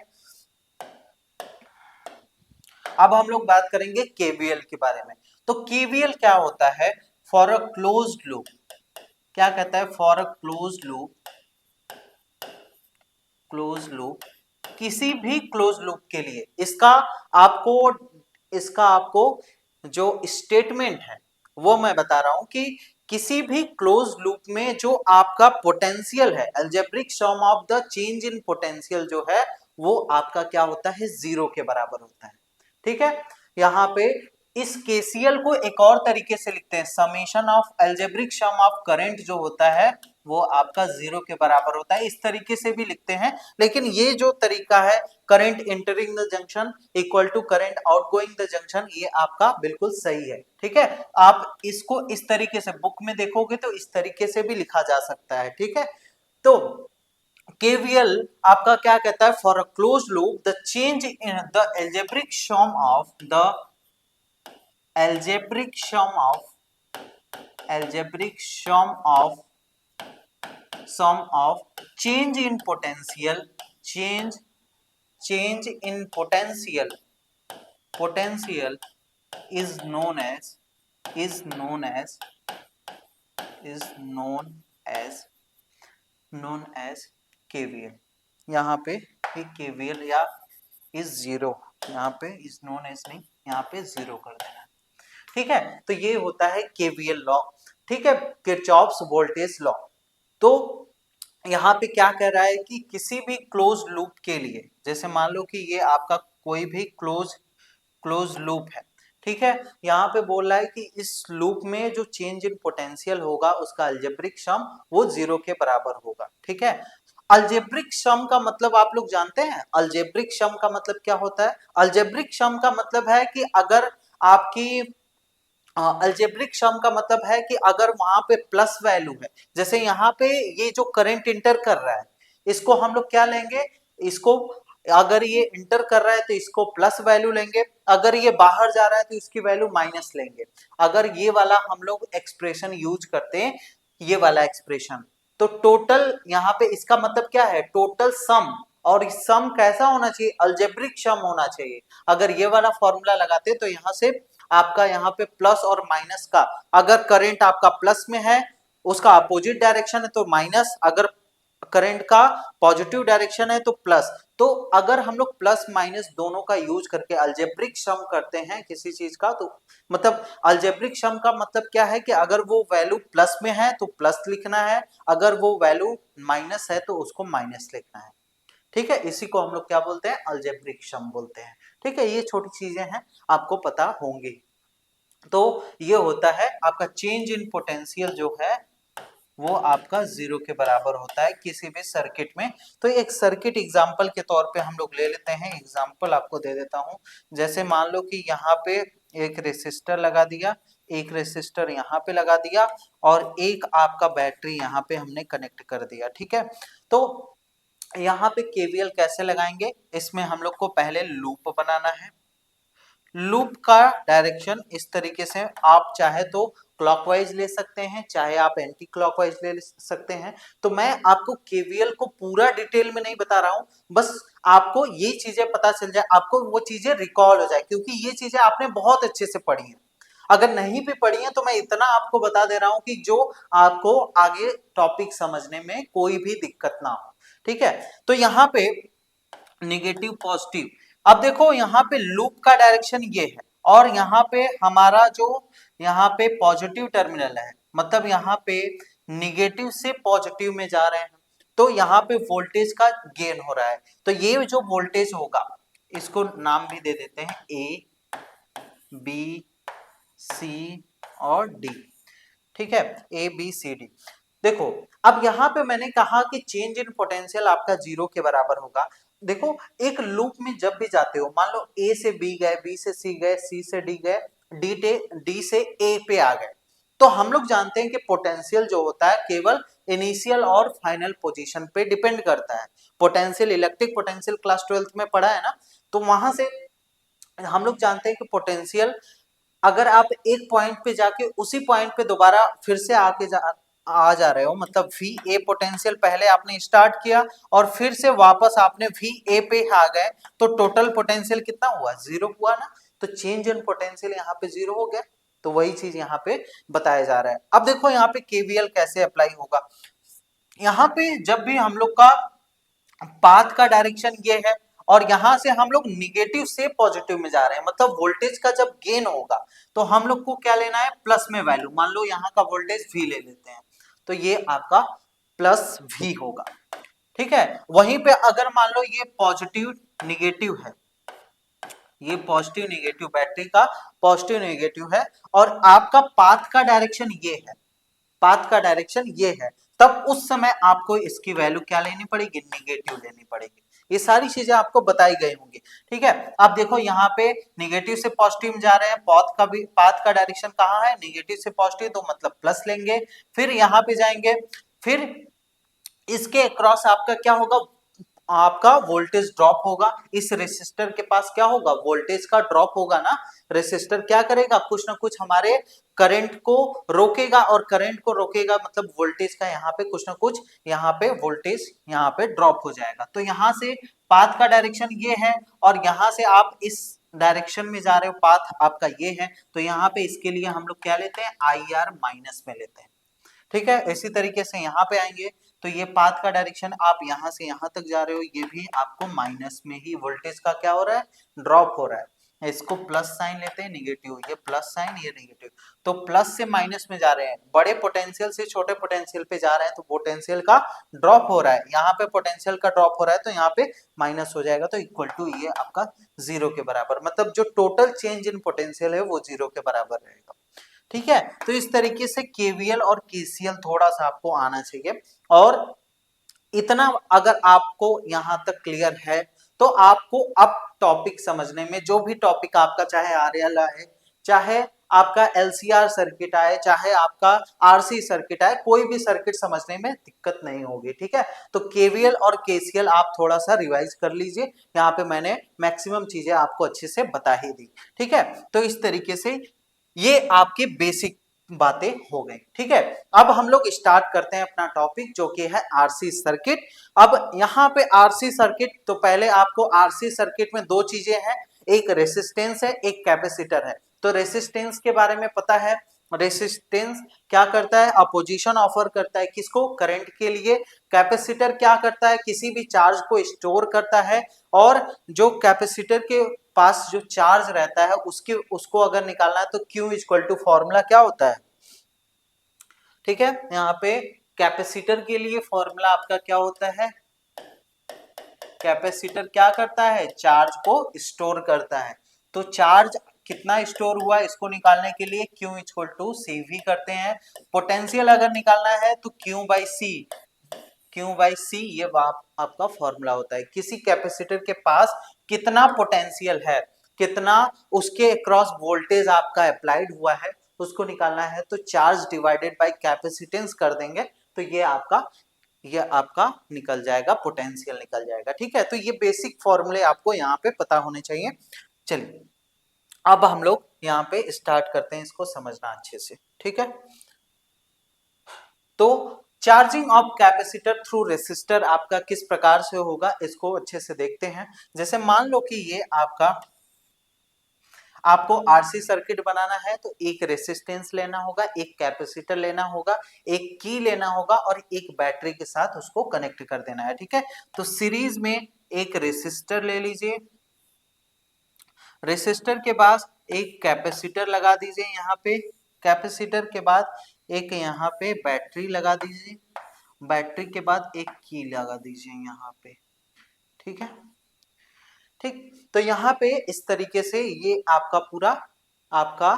अब हम लोग बात करेंगे केवीएल के बारे में। तो केवीएल क्या होता है? For a closed loop. क्या कहता है? For a closed loop, close loop, किसी भी क्लोज लूप के लिए इसका आपको जो स्टेटमेंट है वो मैं बता रहा हूं कि किसी भी क्लोज लूप में जो आपका पोटेंशियल है, algebraic sum of the change in potential जो है वो आपका क्या होता है? जीरो के बराबर होता है। ठीक है, यहाँ पे इस केसीएल को एक और तरीके से लिखते हैं, summation of algebraic sum of current जो होता है वो आपका जीरो के बराबर होता है। इस तरीके से भी लिखते हैं, लेकिन ये जो तरीका है current entering the junction equal to current outgoing the junction, ये आपका बिल्कुल सही है। ठीक है, आप इसको इस तरीके से बुक में देखोगे तो इस तरीके से भी लिखा जा सकता है। ठीक है, तो केवीएल आपका क्या कहता है? For a close loop the change in the algebraic sum of the algebraic sum of change in potential, change in potential is known as is known as KVL। यहाँ पे KVL या इज जीरो, यहाँ पे is known as नहीं, यहाँ पे zero कर देना। ठीक है, तो ये होता है केवीएल लॉ। ठीक है, किरचॉफ्स वोल्टेज लॉ। तो यहाँ पे क्या कह रहा है कि किसी भी क्लोज लूप के लिए, जैसे मान लो कि ये आपका कोई भी क्लोज लूप है। ठीक है, यहाँ पे बोल रहा है कि इस लूप में जो चेंज इन पोटेंशियल होगा उसका अलजेब्रिक सम वो जीरो के बराबर होगा। ठीक है, अलजेब्रिक सम का मतलब आप लोग जानते हैं? अलजेब्रिक सम का मतलब क्या होता है? अलजेब्रिक सम का मतलब है कि अगर आपकी अलजेब्रिक सम का मतलब है कि अगर वहां पे प्लस वैल्यू है, जैसे यहाँ पे ये जो करंट इंटर कर रहा है इसको हम लोग क्या लेंगे? इसको अगर ये इंटर कर रहा है तो इसको प्लस वैल्यू लेंगे, अगर ये बाहर जा रहा है तो इसकी वैल्यू माइनस लेंगे। अगर ये वाला हम लोग एक्सप्रेशन यूज करते हैं, ये वाला एक्सप्रेशन, तो टोटल यहाँ पे इसका मतलब क्या है? टोटल सम, और सम कैसा होना चाहिए? अलजेब्रिक सम होना चाहिए। अगर ये वाला फॉर्मूला लगाते तो यहाँ से आपका यहाँ पे प्लस और माइनस का, अगर करंट आपका प्लस में है उसका अपोजिट डायरेक्शन है तो माइनस, अगर करंट का पॉजिटिव डायरेक्शन है तो प्लस। तो अगर हम लोग प्लस माइनस दोनों का यूज करके अलजेब्रिक सम करते हैं किसी चीज का, तो मतलब अलजेब्रिक सम का मतलब क्या है कि अगर वो वैल्यू प्लस में है तो प्लस लिखना है, अगर वो वैल्यू माइनस है तो उसको माइनस लिखना है। ठीक है, इसी को हम लोग क्या बोलते हैं? अलजेब्रिक सम बोलते हैं। ठीक है, ये छोटी चीजें हैं, आपको पता होंगी। तो ये होता है आपका चेंज इन पोटेंशियल जो है वो आपका जीरो के बराबर होता है किसी भी सर्किट में। तो एक सर्किट एग्जांपल के तौर पे हम लोग ले लेते हैं, एग्जांपल आपको दे देता हूं। जैसे मान लो कि यहाँ पे एक रेसिस्टर लगा दिया, एक रेसिस्टर यहाँ पे लगा दिया, और एक आपका बैटरी यहाँ पे हमने कनेक्ट कर दिया। ठीक है, तो यहाँ पे केवीएल कैसे लगाएंगे? इसमें हम लोग को पहले लूप बनाना है। लूप का डायरेक्शन इस तरीके से, आप चाहे तो क्लॉकवाइज ले सकते हैं, चाहे आप एंटी क्लॉकवाइज ले सकते हैं। तो मैं आपको केवीएल को पूरा डिटेल में नहीं बता रहा हूं, बस आपको ये चीजें पता चल जाए, आपको वो चीजें रिकॉल हो जाए, क्योंकि ये चीजें आपने बहुत अच्छे से पढ़ी है। अगर नहीं भी पढ़ी है तो मैं इतना आपको बता दे रहा हूं कि जो आपको आगे टॉपिक समझने में कोई भी दिक्कत ना हो। ठीक है, तो यहाँ पे निगेटिव पॉजिटिव, अब देखो यहाँ पे लूप का डायरेक्शन ये है, और यहाँ पे हमारा जो यहाँ पे पॉजिटिव टर्मिनल है, मतलब यहाँ पे निगेटिव से पॉजिटिव में जा रहे हैं, तो यहाँ पे वोल्टेज का गेन हो रहा है। तो ये जो वोल्टेज होगा इसको नाम भी दे देते हैं ए बी सी और डी। ठीक है, ए बी सी डी। देखो अब यहाँ पे मैंने कहा कि चेंज इन पोटेंशियल आपका जीरो के बराबर होगा। देखो एक लूप में जब भी जाते हो, मान लो ए से बी गए, बी से सी गए, सी से डी गए, डी से ए पे आ गए, तो हम लोग जानते हैं कि पोटेंशियल जो होता है केवल इनिशियल और फाइनल पोजीशन पे डिपेंड करता है। Potential, electric potential class 12th में पढ़ा है ना, तो वहां से हम लोग जानते हैं कि पोटेंशियल अगर आप एक पॉइंट पे जाके उसी पॉइंट पे दोबारा फिर से आ जा रहे हो, मतलब वी ए पोटेंशियल पहले आपने स्टार्ट किया और फिर से वापस आपने वी ए पे आ गए, तो टोटल पोटेंशियल कितना हुआ? जीरो हुआ ना। तो चेंज इन पोटेंशियल यहाँ पे 0 हो गया। तो वही चीज यहाँ पे बताया जा रहा है। अब देखो यहाँ पे केवीएल कैसे अप्लाई होगा। यहाँ पे जब भी हम लोग का पाथ का डायरेक्शन ये है और यहां से हम लोग निगेटिव से पॉजिटिव में जा रहे हैं, मतलब वोल्टेज का जब गेन होगा तो हम लोग को क्या लेना है, प्लस में वैल्यू। मान लो यहाँ का वोल्टेज V ले लेते हैं, तो ये आपका प्लस V होगा, ठीक है। वहीं पे अगर मान लो ये पॉजिटिव निगेटिव है, ये पॉजिटिव निगेटिव, बैटरी का पॉजिटिव निगेटिव है और आपका पाथ का डायरेक्शन ये है, पाथ का डायरेक्शन ये है, तब उस समय आपको इसकी वैल्यू क्या लेनी पड़ेगी, निगेटिव लेनी पड़ेगी। ये सारी चीजें आपको बताई गई होंगी, ठीक है। अब देखो यहाँ पे निगेटिव से पॉजिटिव में जा रहे हैं, पाथ का डायरेक्शन कहाँ है, निगेटिव से पॉजिटिव, तो मतलब प्लस लेंगे। फिर यहाँ पे जाएंगे, फिर इसके अक्रॉस आपका क्या होगा, आपका वोल्टेज ड्रॉप होगा। इस रेसिस्टर के पास क्या होगा, वोल्टेज का ड्रॉप होगा ना। रेसिस्टर क्या करेगा, कुछ ना कुछ हमारे करंट को रोकेगा, और करंट को रोकेगा मतलब वोल्टेज का यहाँ पे कुछ ना कुछ, यहाँ पे वोल्टेज यहाँ पे ड्रॉप हो जाएगा। तो यहाँ से पाथ का डायरेक्शन ये है और यहाँ से आप इस डायरेक्शन में जा रहे हो, पाथ आपका ये है, तो यहाँ पे इसके लिए हम लोग क्या लेते हैं, IR माइनस में लेते हैं, ठीक है। इसी तरीके से यहाँ पे आएंगे तो ये पाथ का डायरेक्शन, आप यहाँ से यहाँ तक जा रहे हो, ये भी आपको माइनस में ही वोल्टेज का क्या हो रहा है, ड्रॉप हो रहा है। इसको प्लस साइन लेते हैं, निगेटिव, ये प्लस साइन, ये निगेटिव, तो प्लस से माइनस में जा रहे हैं, बड़े पोटेंशियल से छोटे पोटेंशियल पे जा रहे हैं, तो पोटेंशियल का ड्रॉप हो रहा है। यहाँ पे पोटेंशियल का ड्रॉप हो रहा है तो यहाँ पे माइनस हो जाएगा, तो इक्वल टू ये आपका 0 के बराबर, मतलब जो टोटल चेंज इन पोटेंशियल है वो 0 के बराबर रहेगा, ठीक है। तो इस तरीके से केवीएल और केसीएल थोड़ा सा आपको आना चाहिए, और इतना अगर आपको यहां तक क्लियर है तो आपको अब टॉपिक समझने में, जो भी टॉपिक आपका, चाहे आरएल आए, चाहे आपका एलसीआर सर्किट आए, चाहे आपका आरसी सर्किट आए, कोई भी सर्किट समझने में दिक्कत नहीं होगी, ठीक है। तो केवीएल और केसीएल आप थोड़ा सा रिवाइज कर लीजिए, यहाँ पे मैंने मैक्सिमम चीजें आपको अच्छे से बता ही दी, ठीक है। तो इस तरीके से ये आपकी बेसिक बातें हो गई, ठीक है। अब हम लोग स्टार्ट करते हैं अपना टॉपिक, जो कि है आरसी सर्किट। अब यहाँ पे आरसी सर्किट, तो पहले आपको आरसी सर्किट में दो चीजें हैं, एक रेसिस्टेंस है, एक कैपेसिटर है। तो रेसिस्टेंस के बारे में पता है, रेसिस्टेंस क्या करता है, अपोजिशन ऑफर करता है, किसको, करंट के लिए। कैपेसिटर क्या करता है, किसी भी चार्ज को स्टोर करता है, और जो कैपेसिटर के पास जो चार्ज रहता है उसको अगर निकालना है तो Q इक्वल टू फॉर्मूला क्या होता है, ठीक है। यहाँ पे कैपेसिटर के लिए फॉर्मूला आपका क्या होता है, कैपेसिटर क्या करता है, चार्ज को स्टोर करता है। तो चार्ज कितना स्टोर हुआ इसको निकालने के लिए Q इक्वल टू CV करते हैं। पोटेंशियल अगर निकालना है तो Q बाई सी, ये आपका फॉर्मूला होता है। किसी कैपेसिटर के पास कितना पोटेंशियल है, कितना उसके अक्रॉस वोल्टेज आपका अप्लाइड हुआ है, उसको निकालना है तो चार्ज डिवाइडेड बाय कैपेसिटेंस कर देंगे, तो ये आपका निकल जाएगा, पोटेंशियल निकल जाएगा, ठीक है। तो ये बेसिक फॉर्मूले आपको यहाँ पे पता होने चाहिए। चलिए अब हम लोग यहाँ पे स्टार्ट करते हैं इसको समझना अच्छे से, ठीक है। तो charging of capacitor through resistor आपका किस प्रकार से होगा, इसको अच्छे से देखते हैं। जैसे मान लो कि ये आपको आरसी सर्किट बनाना है, तो एक रेसिस्टेंस लेना होगा, एक कैपेसिटर लेना होगा, एक की लेना होगा, और एक बैटरी के साथ उसको कनेक्ट कर देना है, ठीक है। तो सीरीज में एक रेसिस्टर ले लीजिए, रेसिस्टर के बाद एक कैपेसिटर लगा दीजिए यहाँ पे, कैपेसिटर के बाद एक यहाँ पे बैटरी लगा दीजिए, बैटरी के बाद एक की लगा दीजिए यहाँ पे, ठीक है, ठीक। तो यहाँ पे इस तरीके से ये आपका पूरा आपका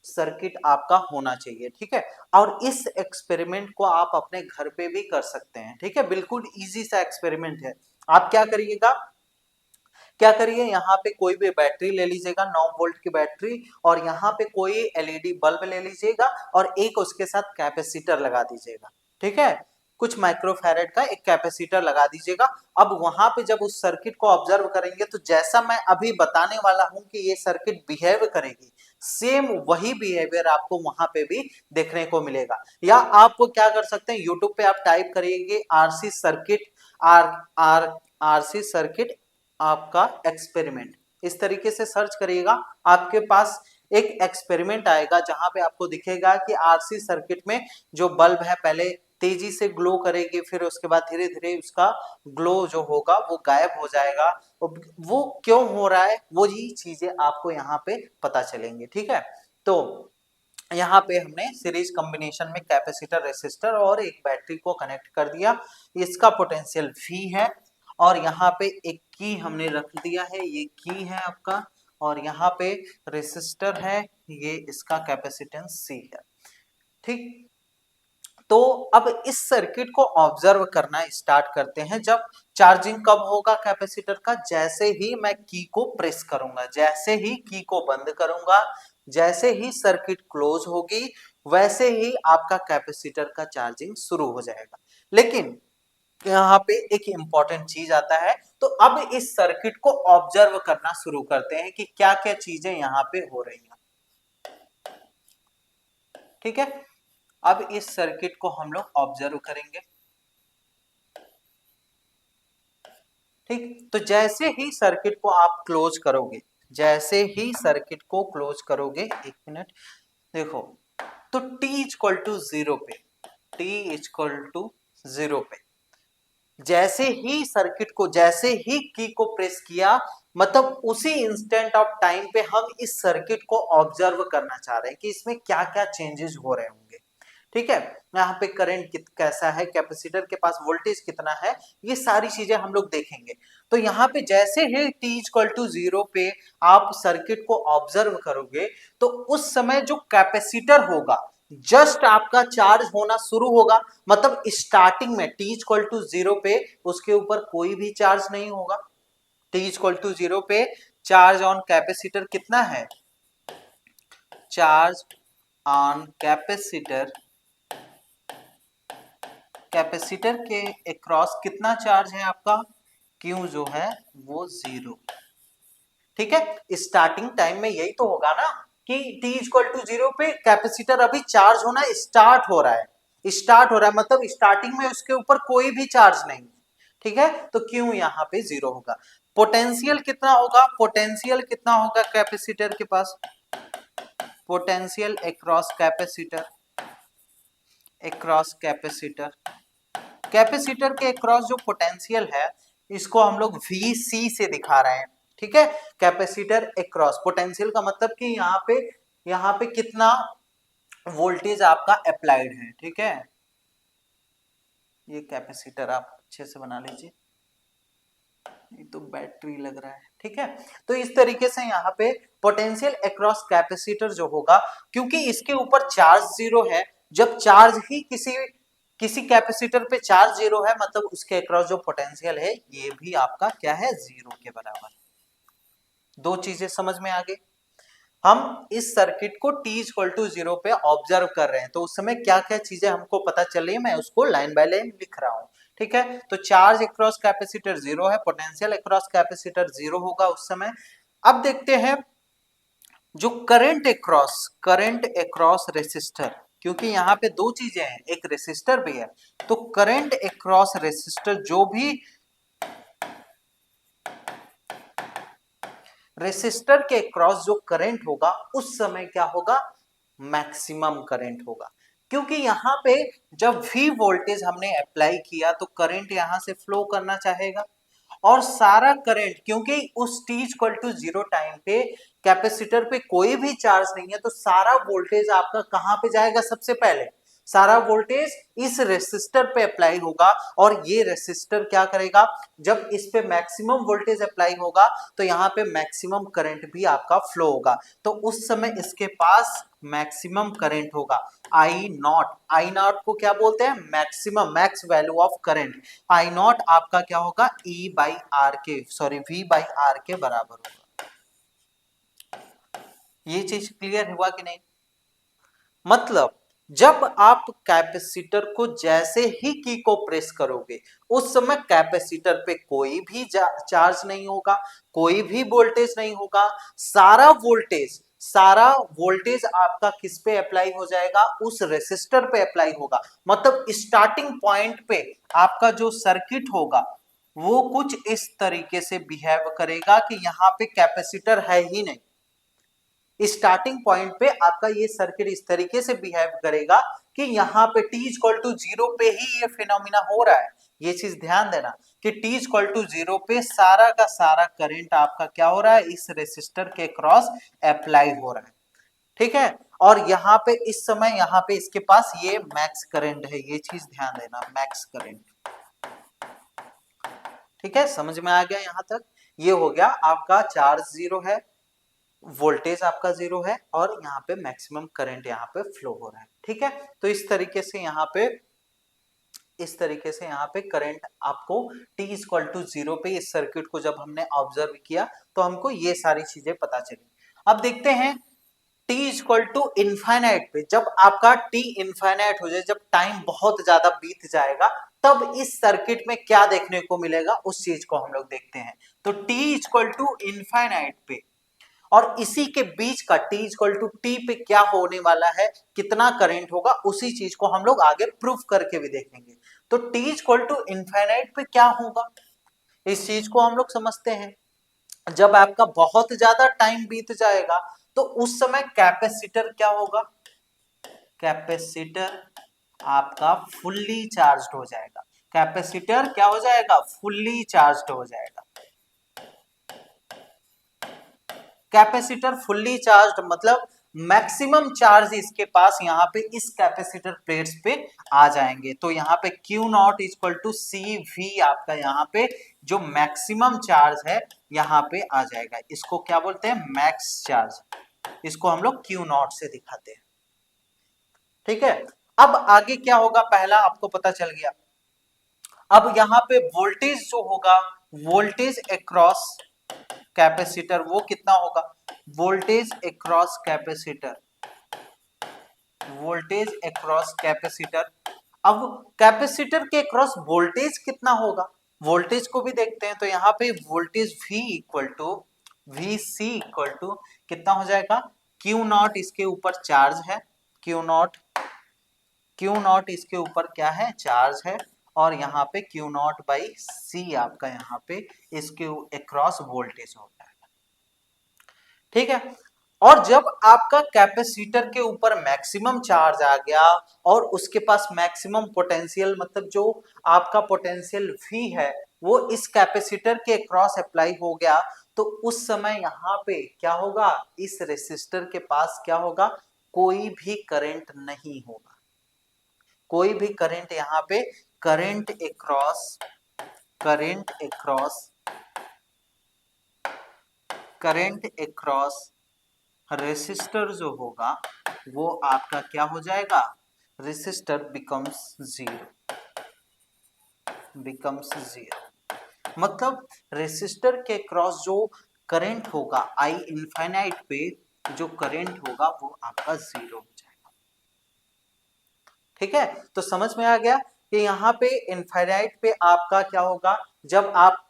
सर्किट आपका होना चाहिए, ठीक है। और इस एक्सपेरिमेंट को आप अपने घर पे भी कर सकते हैं, ठीक है, बिल्कुल इजी सा एक्सपेरिमेंट है। आप क्या करिए, यहाँ पे कोई भी बैटरी ले लीजिएगा, 9 वोल्ट की बैटरी, और यहाँ पे कोई एलईडी बल्ब ले लीजिएगा, और एक उसके साथ कैपेसिटर लगा दीजिएगा, ठीक है। कुछ माइक्रोफैरेड का एक कैपेसिटर लगा दीजिएगा। अब वहां पे जब उस सर्किट को ऑब्जर्व करेंगे तो जैसा मैं अभी बताने वाला हूं कि ये सर्किट बिहेव करेगी, सेम वही बिहेवियर आपको वहां पे भी देखने को मिलेगा। या आपको क्या कर सकते हैं, यूट्यूब पे आप टाइप करिएगा आरसी सर्किट आपका एक्सपेरिमेंट, इस तरीके से सर्च करिएगा, आपके पास एक एक्सपेरिमेंट आएगा जहां पे आपको दिखेगा कि आरसी सर्किट में जो बल्ब है पहले तेजी से ग्लो करेगी, फिर उसके बाद धीरे धीरे उसका ग्लो जो होगा वो गायब हो जाएगा। वो क्यों हो रहा है, वो ये चीजें आपको यहाँ पे पता चलेंगी। ठीक है, तो यहाँ पे हमने सीरीज कॉम्बिनेशन में कैपेसिटर, रेसिस्टर और एक बैटरी को कनेक्ट कर दिया। इसका पोटेंशियल V है और यहाँ पे एक की हमने रख दिया है, ये की है आपका, और यहाँ पे रेसिस्टर है, ये इसका कैपेसिटेंस C है। ठीक, तो अब इस सर्किट को ऑब्जर्व करना स्टार्ट करते हैं। जब चार्जिंग कब होगा कैपेसिटर का, जैसे ही मैं की को प्रेस करूंगा, जैसे ही की को बंद करूंगा, जैसे ही सर्किट क्लोज होगी, वैसे ही आपका कैपेसिटर का चार्जिंग शुरू हो जाएगा। लेकिन यहाँ पे एक इंपॉर्टेंट चीज आता है, तो अब इस सर्किट को ऑब्जर्व करना शुरू करते हैं कि क्या क्या चीजें यहाँ पे हो रही हैं। ठीक है, अब इस सर्किट को हम लोग ऑब्जर्व करेंगे। ठीक, तो जैसे ही सर्किट को आप क्लोज करोगे, जैसे ही सर्किट को क्लोज करोगे, एक मिनट देखो, तो t इक्वल टू 0 पे, t इक्वल टू 0 पे जैसे ही सर्किट को, जैसे ही की को प्रेस किया, मतलब उसी इंस्टेंट ऑफ टाइम पे हम इस सर्किट को ऑब्जर्व करना चाह रहे हैं कि इसमें क्या क्या चेंजेस हो रहे होंगे। ठीक है, यहाँ पे करंट कैसा है, कैपेसिटर के पास वोल्टेज कितना है, ये सारी चीजें हम लोग देखेंगे। तो यहाँ पे जैसे ही t इक्वल टू 0 पे आप सर्किट को ऑब्जर्व करोगे, तो उस समय जो कैपेसिटर होगा जस्ट आपका चार्ज होना शुरू होगा। मतलब स्टार्टिंग में t इक्वल टू 0 पे उसके ऊपर कोई भी चार्ज नहीं होगा। t इक्वल टू 0 पे चार्ज ऑन कैपेसिटर कितना है, चार्ज ऑन कैपेसिटर, कैपेसिटर के अक्रॉस कितना चार्ज है आपका, Q जो है वो 0। ठीक है, स्टार्टिंग टाइम में यही तो होगा ना कि t इक्वल टू 0 पे कैपेसिटर अभी चार्ज होना स्टार्ट हो रहा है, स्टार्ट हो रहा है, मतलब स्टार्टिंग में उसके ऊपर कोई भी चार्ज नहीं। ठीक है, तो Q यहाँ पे 0 होगा। पोटेंशियल कितना होगा, पोटेंशियल कितना होगा कैपेसिटर के पास, potential across capacitor, across capacitor, capacitor के अक्रॉस जो पोटेंशियल है इसको हम लोग VC से दिखा रहे हैं। ठीक है, कैपेसिटर अक्रॉस पोटेंशियल का मतलब कि यहाँ पे कितना वोल्टेज आपका अप्लाइड है। ठीक है, ये कैपेसिटर आप अच्छे से बना लीजिए, ये तो बैटरी लग रहा है। ठीक है, तो इस तरीके से यहाँ पे पोटेंशियल अक्रॉस कैपेसिटर जो होगा, क्योंकि इसके ऊपर चार्ज 0 है, जब चार्ज ही किसी कैपेसिटर पे चार्ज 0 है, मतलब उसके अक्रॉस जो पोटेंशियल है ये भी आपका क्या है, 0 के बराबर। दो चीजें समझ में आ गई। हम इस सर्किट को t इक्वल टू 0 पे ऑब्जर्व कर रहे हैं, तो उस समय क्या क्या चीजें हमको पता चल रही है, मैं उसको लाइन बाय लाइन लिख रहा हूं। ठीक है, तो चार्ज अक्रॉस कैपेसिटर 0 है, पोटेंशियल अक्रॉस कैपेसिटर 0 होगा उस समय। अब देखते हैं जो करंट अक्रॉस रेसिस्टर, क्योंकि यहाँ पे दो चीजें हैं, एक रेसिस्टर भी है, तो करंट अक्रॉस रेसिस्टर, जो भी रेसिस्टर के क्रॉस जो करंट होगा उस समय क्या होगा, मैक्सिमम करंट होगा। क्योंकि यहाँ पे जब भी वोल्टेज हमने अप्लाई किया तो करंट यहां से फ्लो करना चाहेगा, और सारा करंट, क्योंकि उस t इक्वल टू 0 टाइम पे कैपेसिटर पे कोई भी चार्ज नहीं है, तो सारा वोल्टेज आपका कहां पे जाएगा, सबसे पहले सारा वोल्टेज इस रेसिस्टर पे अप्लाई होगा, और ये रेसिस्टर क्या करेगा, जब इस पे मैक्सिमम वोल्टेज अप्लाई होगा तो यहाँ पे मैक्सिमम करंट भी आपका फ्लो होगा, तो उस समय इसके पास मैक्सिमम करंट होगा। आई नॉट को क्या बोलते हैं, maximum, max value of current. I not आपका क्या होगा, V बाई आर के बराबर होगा। ये चीज क्लियर हुआ कि नहीं, मतलब जब आप कैपेसिटर को जैसे ही की को प्रेस करोगे उस समय कैपेसिटर पे कोई भी चार्ज नहीं होगा, कोई भी वोल्टेज नहीं होगा, सारा वोल्टेज आपका किस पे अप्लाई हो जाएगा, उस रेसिस्टर पे अप्लाई होगा। मतलब स्टार्टिंग पॉइंट पे आपका जो सर्किट होगा वो कुछ इस तरीके से बिहेव करेगा कि यहाँ पे कैपेसिटर है ही नहीं। स्टार्टिंग पॉइंट पे आपका ये सर्किट इस तरीके से बिहेव करेगा कि यहाँ पे t इक्वल टू 0 पे ही ये फिनोमिना हो रहा है। ये चीज ध्यान देना कि t इक्वल टू 0 पे सारा का सारा करंट आपका क्या हो रहा है, इस रेसिस्टर के क्रॉस अप्लाई हो रहा है। ठीक है, और यहाँ पे इस समय यहाँ पे इसके पास ये मैक्स करंट है, ये चीज ध्यान देना, मैक्स करंट। ठीक है, समझ में आ गया यहाँ तक। ये हो गया आपका चार्ज 0 है, वोल्टेज आपका 0 है, और यहाँ पे मैक्सिमम करंट यहाँ पे फ्लो हो रहा है। ठीक है, तो इस तरीके से यहाँ पे करंट आपको t इक्वल टू 0 पे इस सर्किट को जब हमने ऑब्जर्व किया तो हमको ये सारी चीजें पता चली। अब देखते हैं t इक्वल टू इनफाइनाइट पे, जब आपका t इनफाइनाइट हो जाए, जब टाइम बहुत ज्यादा बीत जाएगा, तब इस सर्किट में क्या देखने को मिलेगा उस चीज को हम लोग देखते हैं। तो t इक्वल टू इनफाइनाइट पे और इसी के बीच का t इक्वल टू टी पे क्या होने वाला है, कितना करंट होगा, उसी चीज को हम लोग आगे प्रूफ करके भी देखेंगे। तो t इक्वल टू इनफाइनाइट पे क्या होगा, इस चीज को हम लोग समझते हैं। जब आपका बहुत ज्यादा टाइम बीत जाएगा तो उस समय कैपेसिटर क्या होगा, कैपेसिटर आपका फुल्ली चार्ज्ड हो जाएगा। कैपेसिटर क्या हो जाएगा, फुल्ली चार्ज्ड हो जाएगा। कैपेसिटर फुल्ली चार्ज्ड मतलब मैक्सिमम चार्ज इसके पास यहाँ पे इस कैपेसिटर प्लेट्स पे आ जाएंगे। तो यहाँ पे Q naught equal to CV आपका यहाँ पे जो मैक्सिमम चार्ज है यहाँ पे आ जाएगा। इसको क्या बोलते हैं, मैक्स चार्ज। इसको हम लोग Q नॉट से दिखाते हैं। ठीक है, अब आगे क्या होगा, पहला आपको पता चल गया। अब यहाँ पे वोल्टेज जो होगा, वोल्टेज अक्रॉस कैपेसिटर, वो कितना होगा, voltage across capacitor, voltage across capacitor. अब कैपेसिटर के अक्रॉस वोल्टेज कितना होगा, वोल्टेज को भी देखते हैं। तो यहाँ पे voltage V equal to VC equal to कितना हो जाएगा, Q नॉट इसके ऊपर चार्ज है, Q नॉट इसके ऊपर क्या है, चार्ज है, और यहाँ पे Q नॉट बाई C आपका यहाँ पे इसके अक्रॉस वोल्टेज होता है। ठीक है, और जब आपका कैपेसिटर के ऊपर मैक्सिमम चार्ज आ गया और उसके पास मैक्सिमम पोटेंशियल, मतलब जो आपका पोटेंशियल V है वो इस कैपेसिटर के क्रॉस अप्लाई हो गया, तो उस समय यहाँ पे क्या होगा, इस रेसिस्टर के पास क्या होगा, कोई भी करंट नहीं होगा, कोई भी करंट यहाँ पे करंट अक्रॉस रेसिस्टर जो होगा वो आपका क्या हो जाएगा, रेसिस्टर बिकम्स जीरो। मतलब रेसिस्टर के क्रॉस जो करंट होगा I इनफाइनाइट पे, जो करंट होगा वो आपका जीरो हो जाएगा। ठीक है, तो समझ में आ गया कि यहाँ पे इनफाइनाइट पे आपका क्या होगा, जब आप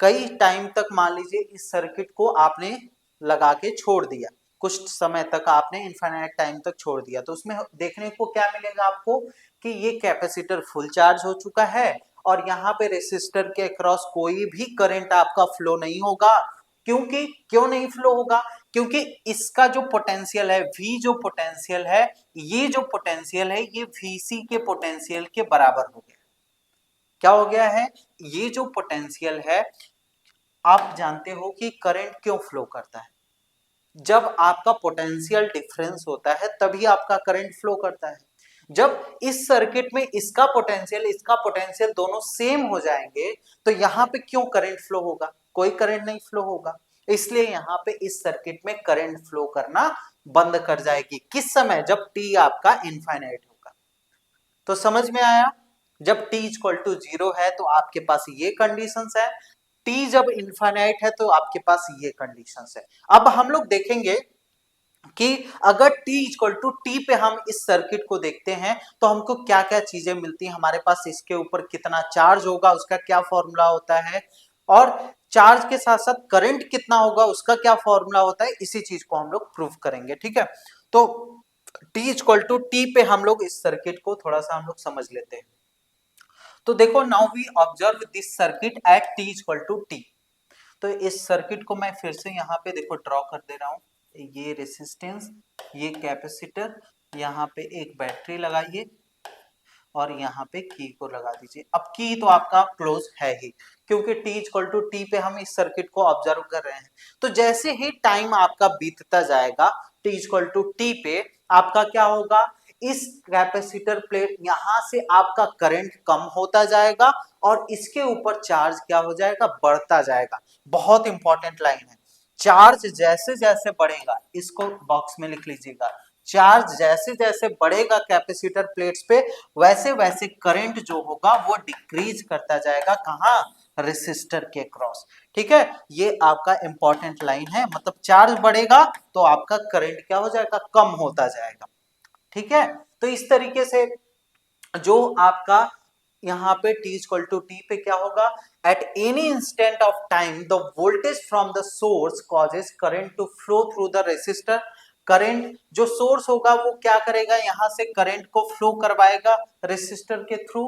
कई टाइम तक मान लीजिए इस सर्किट को आपने लगा के छोड़ दिया, कुछ समय तक आपने इनफाइनाइट टाइम तक छोड़ दिया, तो उसमें देखने को क्या मिलेगा आपको कि ये कैपेसिटर फुल चार्ज हो चुका है और यहाँ पे रेसिस्टर के अक्रॉस कोई भी करंट आपका फ्लो नहीं होगा। क्यों नहीं फ्लो होगा, क्योंकि इसका जो पोटेंशियल है V, जो पोटेंशियल है, ये जो पोटेंशियल है ये VC के पोटेंशियल के बराबर हो गया। क्या हो गया है, ये जो पोटेंशियल है, आप जानते हो कि करंट क्यों फ्लो करता है, जब आपका पोटेंशियल डिफरेंस होता है तभी आपका करंट फ्लो करता है। जब इस सर्किट में इसका पोटेंशियल दोनों सेम हो जाएंगे तो यहाँ पे क्यों करंट फ्लो होगा, कोई करंट नहीं फ्लो होगा। इसलिए यहाँ पे इस सर्किट में करंट फ्लो करना बंद कर जाएगी, किस समय, जब t आपका इनफाइनाइट होगा। तो समझ में आया, जब t इक्वल टू 0 है तो आपके पास ये कंडीशंस है, t जब इनफाइनाइट है तो आपके पास ये कंडीशंस है। अब हम लोग देखेंगे कि अगर t इक्वल टू टी पे हम इस सर्किट को देखते हैं तो हमको क्या क्या चीजें मिलती हैं, हमारे पास इसके ऊपर कितना चार्ज होगा उसका क्या फॉर्मूला होता है, और चार्ज के साथ साथ करंट कितना होगा उसका क्या फॉर्मूला होता है, इसी चीज को हम लोग प्रूफ करेंगे। ठीक है, तो t इक्वल टू टी पे हम लोग इस सर्किट को थोड़ा सा हम लोग समझ लेते हैं। तो देखो now we observe this circuit at T equal to T. तो इस सर्किट को मैं फिर से यहाँ पे देखो ड्रॉ कर दे रहा हूँ। ये रेसिस्टेंस, ये कैपेसिटर, यहाँ पे एक बैटरी लगाइए और यहाँ पे की को लगा दीजिए। अब की तो आपका क्लोज है ही, क्योंकि t इक्वल टू टी पे हम इस सर्किट को ऑब्जर्व कर रहे हैं। तो जैसे ही टाइम आपका बीतता जाएगा t इक्वल टू टी पे, आपका क्या होगा, इस कैपेसिटर प्लेट यहां से आपका करंट कम होता जाएगा और इसके ऊपर चार्ज क्या हो जाएगा, बढ़ता जाएगा। बहुत इंपॉर्टेंट लाइन है, चार्ज जैसे जैसे बढ़ेगा, इसको बॉक्स में लिख लीजिएगा, चार्ज जैसे जैसे बढ़ेगा कैपेसिटर प्लेट्स पे, वैसे वैसे करंट जो होगा वो डिक्रीज करता जाएगा। कहाँ, रेसिस्टर के क्रॉस। ठीक है, ये आपका इंपॉर्टेंट लाइन है, मतलब चार्ज बढ़ेगा तो आपका करंट क्या हो जाएगा, कम होता जाएगा। ठीक है, तो इस तरीके से जो आपका यहाँ पे t इक्वल टू टी पे क्या होगा, at any instant of time the voltage from the source causes current to flow through the resistor. Current जो सोर्स होगा वो क्या करेगा, यहां से करंट को फ्लो करवाएगा रेसिस्टर के through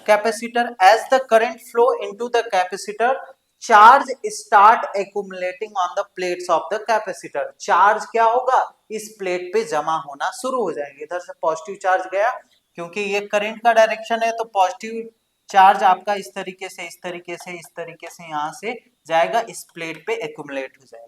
capacitor. As the current flow into the capacitor, charge start accumulating on the plates of the capacitor. Charge क्या होगा, इस प्लेट पे जमा होना शुरू हो जाएंगे। इधर से पॉजिटिव चार्ज गया, क्योंकि ये करंट का डायरेक्शन है, तो पॉजिटिव चार्ज आपका इस तरीके से इस तरीके से इस तरीके से यहां से जाएगा, इस प्लेट पे एक्यूमुलेट हो जाएगा।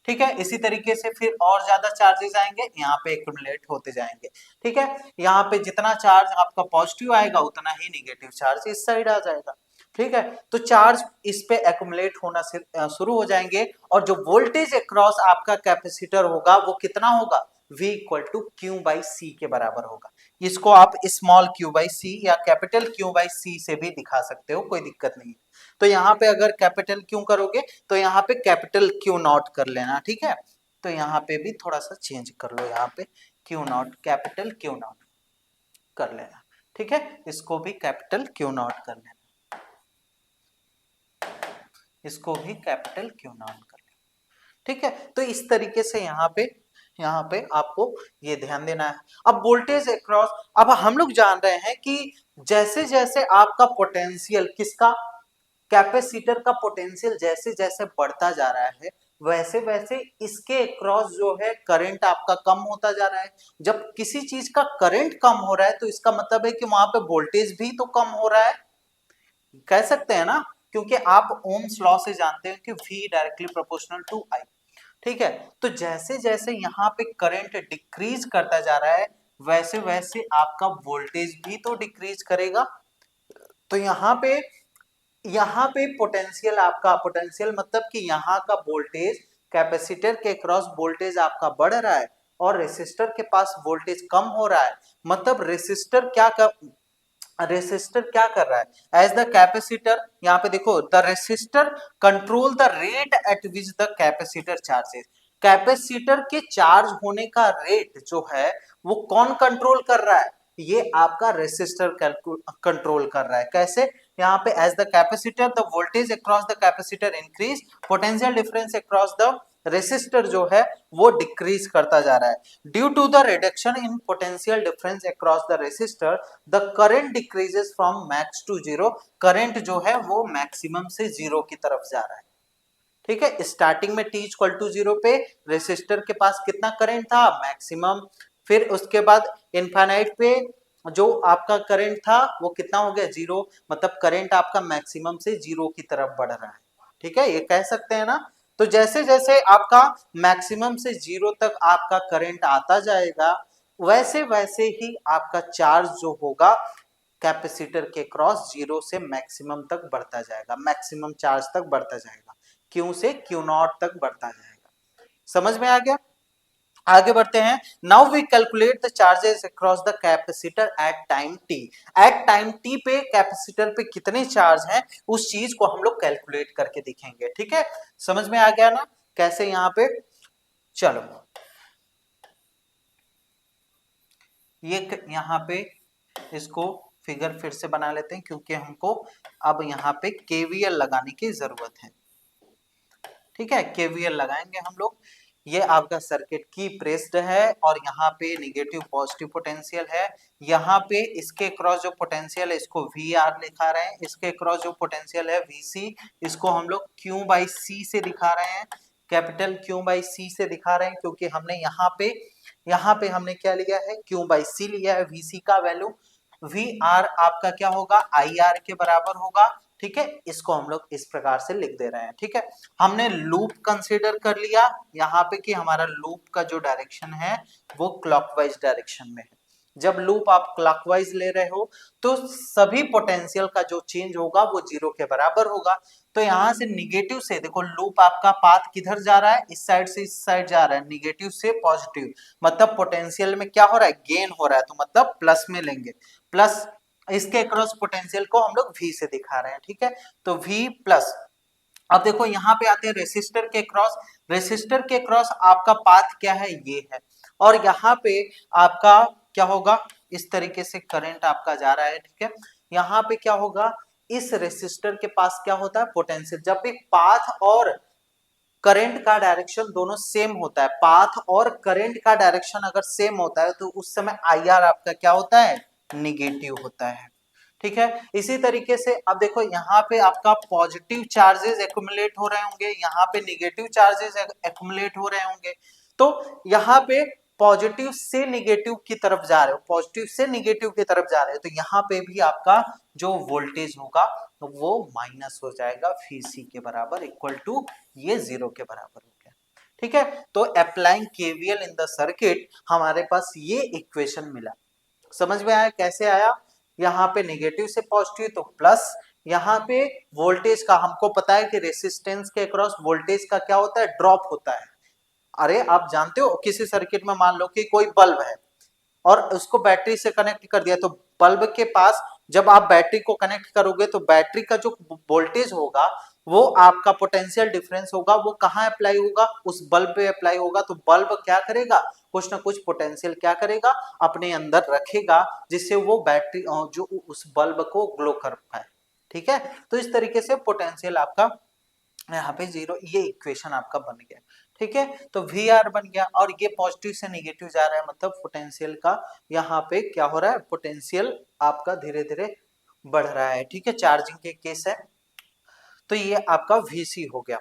ठीक है, इसी तरीके से फिर और ज्यादा चार्जेस आएंगे, यहाँ पे एक्यूमुलेट होते जाएंगे। ठीक है, यहाँ पे जितना चार्ज आपका पॉजिटिव आएगा उतना ही निगेटिव चार्ज इस साइड आ जाएगा। ठीक है, तो चार्ज इस पे एक्यूमुलेट होना शुरू हो जाएंगे और जो वोल्टेज अक्रॉस आपका कैपेसिटर होगा वो कितना होगा, V equal to Q by C के बराबर होगा। इसको आप स्मॉल क्यू बाई सी या कैपिटल क्यू बाई सी से भी दिखा सकते हो, कोई दिक्कत नहीं है। तो यहाँ पे अगर कैपिटल क्यू करोगे तो यहाँ पे कैपिटल क्यू नॉट कर लेना। ठीक है, तो यहाँ पे भी थोड़ा सा चेंज कर लो, यहाँ पे Q not capital Q not कर लेना। ठीक है, इसको भी कैपिटल क्यू नॉट कर लेना, इसको भी कैपिटल क्यू नॉट कर लेना। ठीक है, तो इस तरीके से यहाँ पे आपको ये ध्यान देना है। अब वोल्टेज अक्रॉस, अब हम लोग जान रहे हैं कि जैसे जैसे आपका पोटेंशियल किसका, कैपेसिटर का पोटेंशियल जैसे जैसे बढ़ता जा रहा है, वैसे वैसे इसके अक्रॉस जो है करंट आपका कम होता जा रहा है। जब किसी चीज का करंट कम हो रहा है तो इसका मतलब है कि वहां पे वोल्टेज भी तो कम हो रहा है, कह सकते हैं ना, क्योंकि आप ओम्स लॉ से जानते हैं कि V directly proportional to I। ठीक है, तो जैसे जैसे यहाँ पे करंट डिक्रीज करता जा रहा है, वैसे वैसे आपका वोल्टेज भी तो डिक्रीज करेगा। तो यहाँ पे पोटेंशियल, आपका पोटेंशियल मतलब कि यहाँ का वोल्टेज, कैपेसिटर के क्रॉस वोल्टेज आपका बढ़ रहा है और रेसिस्टर के पास वोल्टेज कम हो रहा है। मतलब रेसिस्टर क्या कर रहा है, एज द कैपेसिटर, यहाँ पे देखो the resistor control the rate at which the capacitor charges. Capacitor के चार्ज होने का रेट जो है वो कौन कंट्रोल कर रहा है, ये आपका रेसिस्टर कंट्रोल कर रहा है। कैसे, यहाँ पे as the capacitor the voltage across the capacitor increase, potential difference across the resistor जो है वो डिक्रीज करता जा रहा है। Due to the reduction in potential difference across the resistor the current decreases from max to zero. Current जो है वो मैक्सिमम से जीरो की तरफ जा रहा है। ठीक है, स्टार्टिंग में t इक्वल टू जीरो पे रेसिस्टर के पास कितना करंट था, मैक्सिमम। फिर उसके बाद इनफाइनाइट पे जो आपका करंट था वो कितना हो गया, जीरो। मतलब करंट आपका मैक्सिमम से जीरो की तरफ बढ़ रहा है। ठीक है, ये कह सकते हैं ना। तो जैसे जैसे आपका मैक्सिमम से जीरो तक आपका करंट आता जाएगा, वैसे वैसे ही आपका चार्ज जो होगा कैपेसिटर के क्रॉस जीरो से मैक्सिमम तक बढ़ता जाएगा, मैक्सिमम चार्ज तक बढ़ता जाएगा, क्यू से क्यू नॉट तक बढ़ता जाएगा। समझ में आ गया, आगे बढ़ते हैं। Now we calculate the charges across the capacitor at time T. At time T पे कैपेसिटर पे कितने चार्ज हैं उस चीज को हम लोग कैलकुलेट करके दिखेंगे। ठीक है, समझ में आ गया ना कैसे, यहाँ पे चलो ये यहाँ पे इसको फिगर फिर से बना लेते हैं, क्योंकि हमको अब यहाँ पे केवीएल लगाने की जरूरत है। ठीक है, केवीएल लगाएंगे हम लोग। ये आपका सर्किट की प्रेस्ड है और यहाँ पे निगेटिव पॉजिटिव पोटेंशियल है। यहाँ पे इसके क्रॉस जो पोटेंशियल है इसको VR दिखा रहे हैं, इसके क्रॉस जो पोटेंशियल है VC, इसको हम लोग Q/C से दिखा रहे हैं, कैपिटल Q/C से दिखा रहे हैं, क्योंकि हमने यहाँ पे हमने क्या लिया है, Q/C लिया है। VC का वैल्यू VR आपका क्या होगा, IR के बराबर होगा। ठीक है, इसको हम लोग इस प्रकार से लिख दे रहे हैं। ठीक है, हमने लूप कंसीडर कर लिया यहाँ पे कि हमारा लूप का जो डायरेक्शन है वो क्लॉकवाइज डायरेक्शन में है। जब लूप आप क्लॉकवाइज ले रहे हो तो सभी पोटेंशियल का जो चेंज होगा वो 0 के बराबर होगा। तो यहां से निगेटिव से देखो, लूप आपका पाथ किधर जा रहा है, इस साइड से इस साइड जा रहा है, निगेटिव से पॉजिटिव, मतलब पोटेंशियल में क्या हो रहा है, गेन हो रहा है, तो मतलब प्लस में लेंगे, प्लस इसके क्रॉस पोटेंशियल को हम लोग V से दिखा रहे हैं। ठीक है, तो V प्लस, अब देखो यहाँ पे आते हैं रेसिस्टर के क्रॉस, रेसिस्टर के क्रॉस आपका पाथ क्या है, ये है, और यहाँ पे आपका क्या होगा, इस तरीके से करंट आपका जा रहा है। ठीक है, यहाँ पे क्या होगा, इस रेसिस्टर के पास क्या होता है, पोटेंशियल। जब भी पाथ और करंट का डायरेक्शन दोनों सेम होता है, पाथ और करंट का डायरेक्शन अगर सेम होता है तो उस समय IR आपका क्या होता है, निगेटिव होता है। ठीक है, इसी तरीके से अब देखो यहाँ पे आपका पॉजिटिव चार्जेस एक्युमुलेट हो रहे होंगे, यहाँ पे निगेटिव चार्जेस एक्युमुलेट हो रहे होंगे, तो यहाँ पे पॉजिटिव से निगेटिव की तरफ जा रहे हो, पॉजिटिव से निगेटिव की तरफ जा रहे हो, तो यहाँ पे भी आपका जो वोल्टेज होगा वो माइनस हो जाएगा, VC के बराबर, इक्वल टू ये 0 के बराबर हो गया। ठीक है, तो applying KVL in the circuit हमारे पास ये इक्वेशन मिला। समझ में आया कैसे आया, यहाँ पे नेगेटिव से पॉजिटिव तो प्लस, यहाँ पे वोल्टेज का हमको पता है कि रेसिस्टेंस के अक्रॉस वोल्टेज का क्या होता है, ड्रॉप होता है। अरे आप जानते हो किसी सर्किट में मान लो कि कोई बल्ब है और उसको बैटरी से कनेक्ट कर दिया, तो बल्ब के पास जब आप बैटरी को कनेक्ट करोगे तो बैटरी का जो वोल्टेज होगा वो आपका पोटेंशियल डिफरेंस होगा, वो कहाँ अप्लाई होगा, उस बल्ब पे अप्लाई होगा। तो बल्ब क्या करेगा, कुछ ना कुछ पोटेंशियल क्या करेगा, अपने अंदर रखेगा, जिससे वो बैटरी जो उस बल्ब को ग्लो कर पाए। ठीक है, तो इस तरीके से पोटेंशियल आपका यहाँ पे 0, ये इक्वेशन आपका बन गया। ठीक है, तो VR बन गया और ये पॉजिटिव से नेगेटिव जा रहा है, मतलब पोटेंशियल का यहाँ पे क्या हो रहा है, पोटेंशियल आपका धीरे धीरे बढ़ रहा है। ठीक है, चार्जिंग के केस है, तो ये आपका VC हो गया।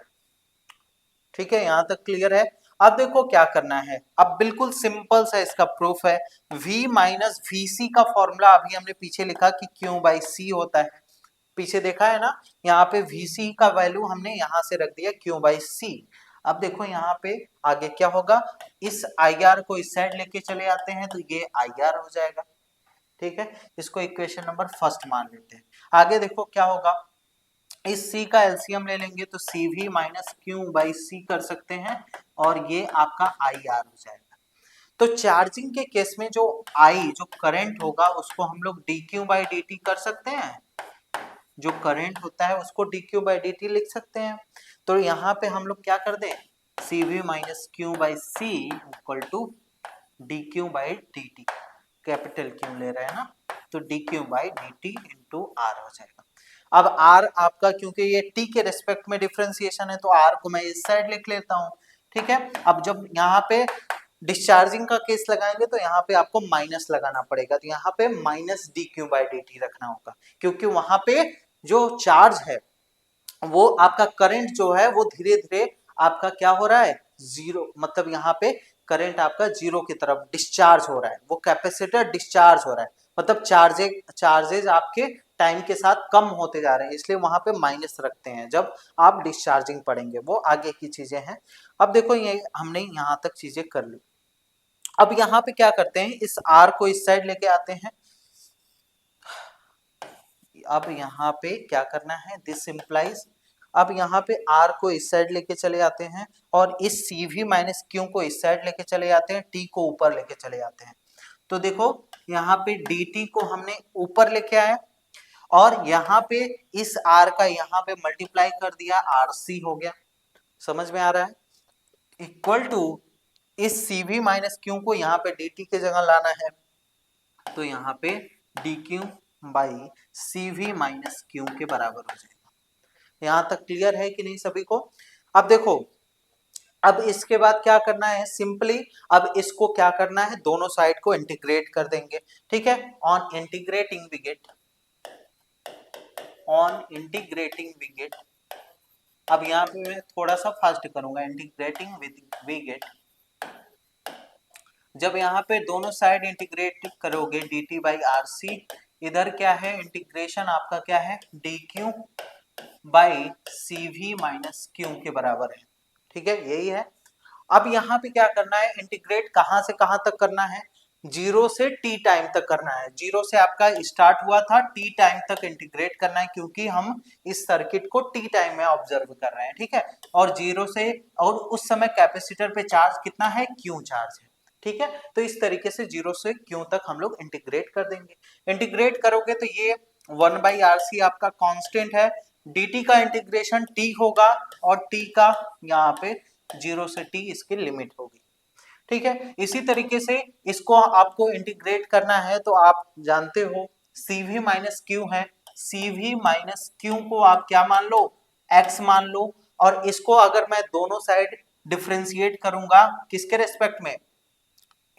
ठीक है, यहां तक क्लियर है। अब देखो क्या करना है, अब बिल्कुल सिंपल सा इसका प्रूफ है। V माइनस VC का फॉर्मूला अभी हमने पीछे लिखा कि Q/C होता है, पीछे देखा है ना, यहाँ पे VC का वैल्यू हमने यहाँ से रख दिया Q/C। अब देखो यहाँ पे आगे क्या होगा, इस IR को इस साइड लेके चले आते हैं तो ये IR हो जाएगा। ठीक है, इसको इक्वेशन नंबर फर्स्ट मान लेते हैं। आगे देखो क्या होगा, इस C का एलसीएम ले लेंगे तो CV माइनस Q/C कर सकते हैं और ये आपका IR हो जाएगा। तो चार्जिंग के केस में जो जो करंट होगा उसको हम लोग dQ/dt कर सकते हैं, जो करंट होता है उसको dQ/dt लिख सकते हैं। तो यहाँ पे हम लोग क्या कर दें, CV minus Q/C equal to dQ/dt, capital Q ले रहे हैं ना, तो dQ/dt इंटू R हो जाएगा। अब R आपका, क्योंकि ये T के रेस्पेक्ट में डिफरेंशिएशन है तो R को मैं इस साइड लिख लेता हूँ। ठीक है, अब जब यहाँ पे डिस्चार्जिंग का केस लगाएंगे तो यहाँ पे आपको माइनस लगाना पड़ेगा, तो यहाँ पे माइनस dQ/dt रखना होगा, क्योंकि वहां पे जो चार्ज है वो आपका करंट जो है वो धीरे धीरे आपका क्या हो रहा है, 0, मतलब यहाँ पे करंट आपका 0 की तरफ डिस्चार्ज हो रहा है, वो कैपेसिटर डिस्चार्ज हो रहा है, मतलब चार्जेज आपके टाइम के साथ कम होते जा रहे हैं, इसलिए वहां पे माइनस रखते हैं जब आप डिस्चार्जिंग पढ़ेंगे, वो आगे की चीजें हैं। अब देखो ये हमने यहाँ तक चीजें कर ली। अब यहाँ पे क्या करते हैं, इस R को इस साइड लेके आते हैं। अब यहाँ पे क्या करना है, दिस इंप्लाइज, अब यहाँ पे R को इस साइड लेके चले आते हैं और इस CV माइनस Q को इस साइड लेके चले आते हैं, T को ऊपर लेके चले आते हैं। तो देखो यहाँ पे dt को हमने ऊपर लेके आए और यहाँ पे इस R का यहाँ पे मल्टीप्लाई कर दिया, RC हो गया। समझ में आ रहा है, इक्वल टू इस CV माइनस Q को यहाँ पे dt के जगह लाना है, तो यहाँ पे dQ/CV माइनस Q के बराबर हो जाएगा। यहां तक क्लियर है कि नहीं सभी को। अब देखो अब इसके बाद क्या करना है, सिंपली अब इसको क्या करना है, दोनों साइड को इंटीग्रेट कर देंगे। ठीक है, on integrating we get, on integrating we get, अब यहाँ पे मैं थोड़ा सा फास्ट करूंगा, इंटीग्रेटिंग विद वी गेट, जब यहाँ पे दोनों साइड इंटीग्रेट करोगे D T by R C, इधर क्या है इंटीग्रेशन आपका क्या है, D Q by C V minus Q के बराबर है। ठीक है, यही है। अब यहाँ पे क्या करना है, इंटीग्रेट कहां से कहां तक करना है, जीरो से टी टाइम तक करना है। जीरो से आपका स्टार्ट हुआ था, टी टाइम तक इंटीग्रेट करना है, क्योंकि हम इस सर्किट को टी टाइम में ऑब्जर्व कर रहे हैं। ठीक है, और जीरो से, और उस समय कैपेसिटर पे चार्ज कितना है, क्यू चार्ज है। ठीक है, तो इस तरीके से जीरो से क्यू तक हम लोग इंटीग्रेट कर देंगे। इंटीग्रेट करोगे तो ये 1/RC आपका कांस्टेंट है, dt का इंटीग्रेशन t होगा, और t का यहाँ पे 0 से t इसकी लिमिट होगी। ठीक है, इसी तरीके से इसको आपको इंटीग्रेट करना है, तो आप जानते हो cv माइनस क्यू है, cv माइनस क्यू को आप क्या मान लो, x मान लो, और इसको अगर मैं दोनों साइड डिफरेंशिएट करूंगा किसके रेस्पेक्ट में,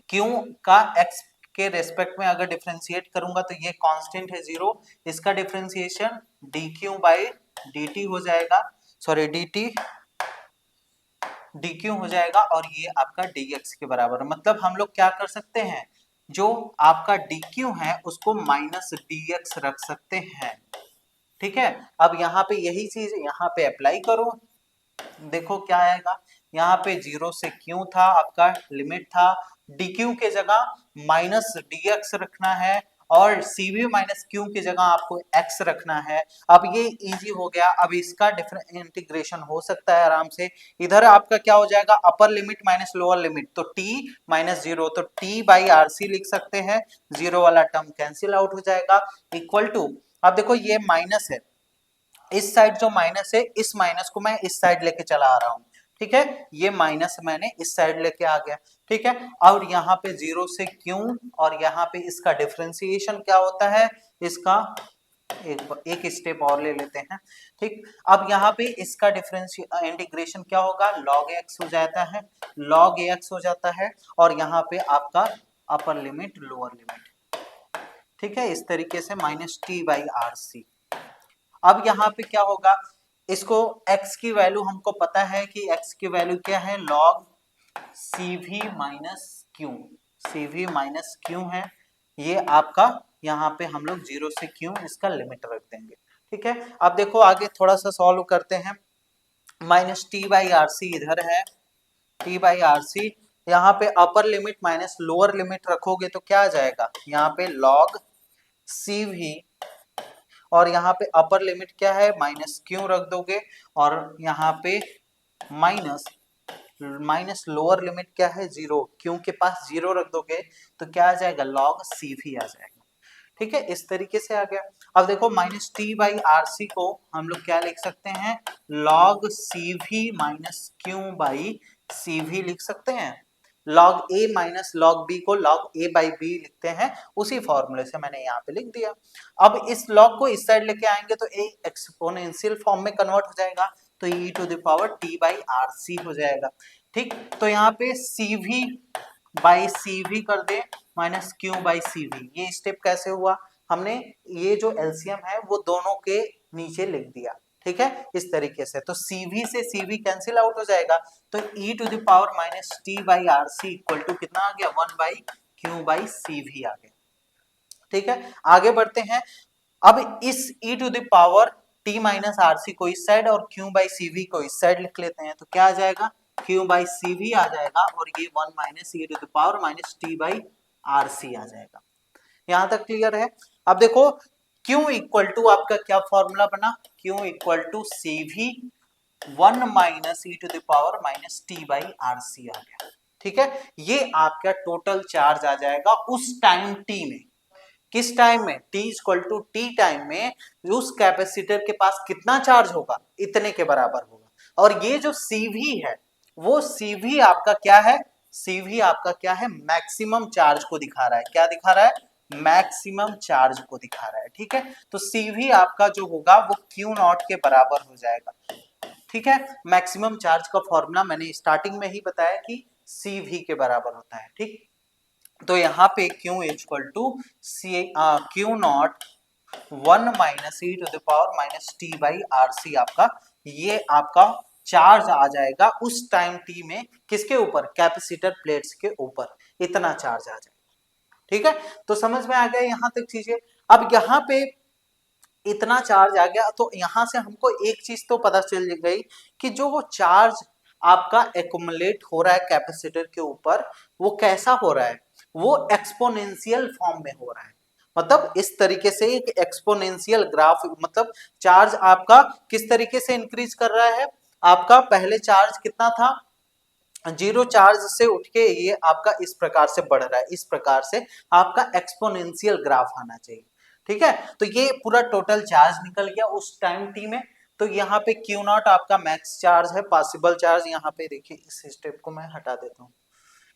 क्यू का x के रेस्पेक्ट में अगर डिफरेंशिएट करूंगा तो ये कांस्टेंट है 0, इसका डिफरेंशिएशन dq बाई dt हो जाएगा, सॉरी dt dq हो जाएगा, और ये आपका dx के बराबर। मतलब हम लोग क्या कर सकते हैं, जो आपका dq है उसको माइनस dx रख सकते हैं। ठीक है, अब यहाँ पे यही चीज यहाँ पे अप्लाई करो, देखो क्या आएगा, यहाँ पे 0 से q था आपका लिमिट था, dq के जगह माइनस dx रखना है, और cv माइनस q की जगह आपको x रखना है। अब ये इजी हो गया, अब इसका डिफरेंट इंटीग्रेशन हो सकता है आराम से। इधर आपका क्या हो जाएगा, अपर लिमिट माइनस लोअर लिमिट, तो t माइनस 0, तो t बाई आर सी लिख सकते हैं, 0 वाला टर्म कैंसिल आउट हो जाएगा, इक्वल टू, अब देखो ये माइनस है, इस साइड जो माइनस है, इस माइनस को मैं इस साइड लेके चला आ रहा हूं। ठीक है, ये माइनस मैंने इस साइड लेके आ गया। ठीक है, और यहाँ पे 0 से क्यू, और यहाँ पे इसका डिफरेंशिएशन क्या होता है, इसका एक स्टेप और ले लेते हैं। ठीक, अब यहाँ पे इसका इंटीग्रेशन क्या होगा, log x हो जाता है, log x हो जाता है, और यहाँ पे आपका अपर लिमिट लोअर लिमिट। ठीक है, इस तरीके से minus T by R C. अब यहाँ पे क्या होगा, इसको x की वैल्यू हमको पता है कि x की वैल्यू क्या है, log cv minus Q, cv minus Q है, ये आपका यहाँ पे हम लोग 0 से क्यू इसका लिमिट रख देंगे। ठीक है, अब देखो आगे थोड़ा सा सॉल्व करते हैं, minus T by R C इधर है, टी बाई आर सी, यहाँ पे upper limit minus lower limit रखोगे तो क्या आ जाएगा, यहाँ पे log cv, और यहाँ पे अपर लिमिट क्या है, माइनस क्यू रख दोगे, और यहाँ पे माइनस माइनस लोअर लिमिट क्या है, 0, क्यू के पास 0 रख दोगे तो क्या आ जाएगा, log cv आ जाएगा। ठीक है, इस तरीके से आ गया। अब देखो minus T by R C को हम लोग क्या लिख सकते हैं, log cv minus Q by cv लिख सकते हैं। log a minus log b को log a बाई b लिखते हैं, उसी फॉर्मूले से मैंने यहाँ पे लिख दिया। अब इस log को इस साइड लेके आएंगे तो a एक्सपोनेंशियल फॉर्म में कन्वर्ट हो जाएगा, तो e to the power t by R C हो जाएगा। ठीक, तो यहाँ पे cv बाई cv कर दे माइनस क्यू बाई cv, ये स्टेप कैसे हुआ, हमने ये जो एलसीएम है वो दोनों के नीचे लिख दिया। ठीक है, इस तरीके से, तो cv से cv कैंसिल आउट हो जाएगा, तो e to the power minus T by R C equal to कितना आ गया, 1 बाई क्यू बाई cv आ गया। ठीक है, आगे बढ़ते हैं। अब इस e to the power t minus R C को इस साइड और q बाई cv को इस साइड लिख लेते हैं, तो क्या आ जाएगा, q बाई cv आ जाएगा, और ये 1 minus e to the power minus t by R C आ जाएगा। यहां तक क्लियर है। अब देखो Q इक्वल टू आपका क्या फॉर्मूला बना, Q equal to CV 1 minus E to the power minus T by R C आ गया। ठीक है, ये आपका टोटल चार्ज आ जाएगा उस टाइम t में, किस टाइम में, t equal to T time में उस कैपेसिटर के पास कितना चार्ज होगा, इतने के बराबर होगा। और ये जो CV है वो CV आपका क्या है, CV आपका क्या है, मैक्सिमम चार्ज को दिखा रहा है, क्या दिखा रहा है, मैक्सिमम चार्ज को दिखा रहा है। ठीक है, तो CV आपका जो होगा वो Q नॉट के बराबर हो जाएगा। ठीक है, मैक्सिमम चार्ज का फॉर्मूला मैंने स्टार्टिंग में ही बताया कि CV के बराबर होता है। ठीक, तो यहाँ पे Q equal to Q naught 1 minus E to the power minus T by R C, आपका ये आपका चार्ज आ जाएगा उस टाइम टी में, किसके ऊपर, कैपेसिटर प्लेट्स के ऊपर, इतना चार्ज आ जाएगा। ठीक है, तो समझ में आ गया यहां तक चीजें। अब यहाँ पे इतना चार्ज आ गया, तो यहां से हमको एक चीज तो पता चल गई कि जो वो चार्ज आपका एक्युमुलेट हो रहा है कैपेसिटर के ऊपर, वो कैसा हो रहा है, वो एक्सपोनेंशियल फॉर्म में हो रहा है। मतलब इस तरीके से एक एक्सपोनेंशियल ग्राफ, मतलब चार्ज आपका किस तरीके से इंक्रीज कर रहा है, आपका पहले चार्ज कितना था, 0 चार्ज से उठ के ये आपका इस प्रकार से बढ़ रहा है, इस प्रकार से आपका एक्सपोनेंशियल ग्राफ आना चाहिए। ठीक है, तो ये पूरा टोटल चार्ज निकल गया उस टाइम टी में। तो यहाँ पे Q नॉट आपका मैक्स चार्ज है, पॉसिबल चार्ज, यहाँ पे देखिए इस स्टेप को मैं हटा देता हूँ।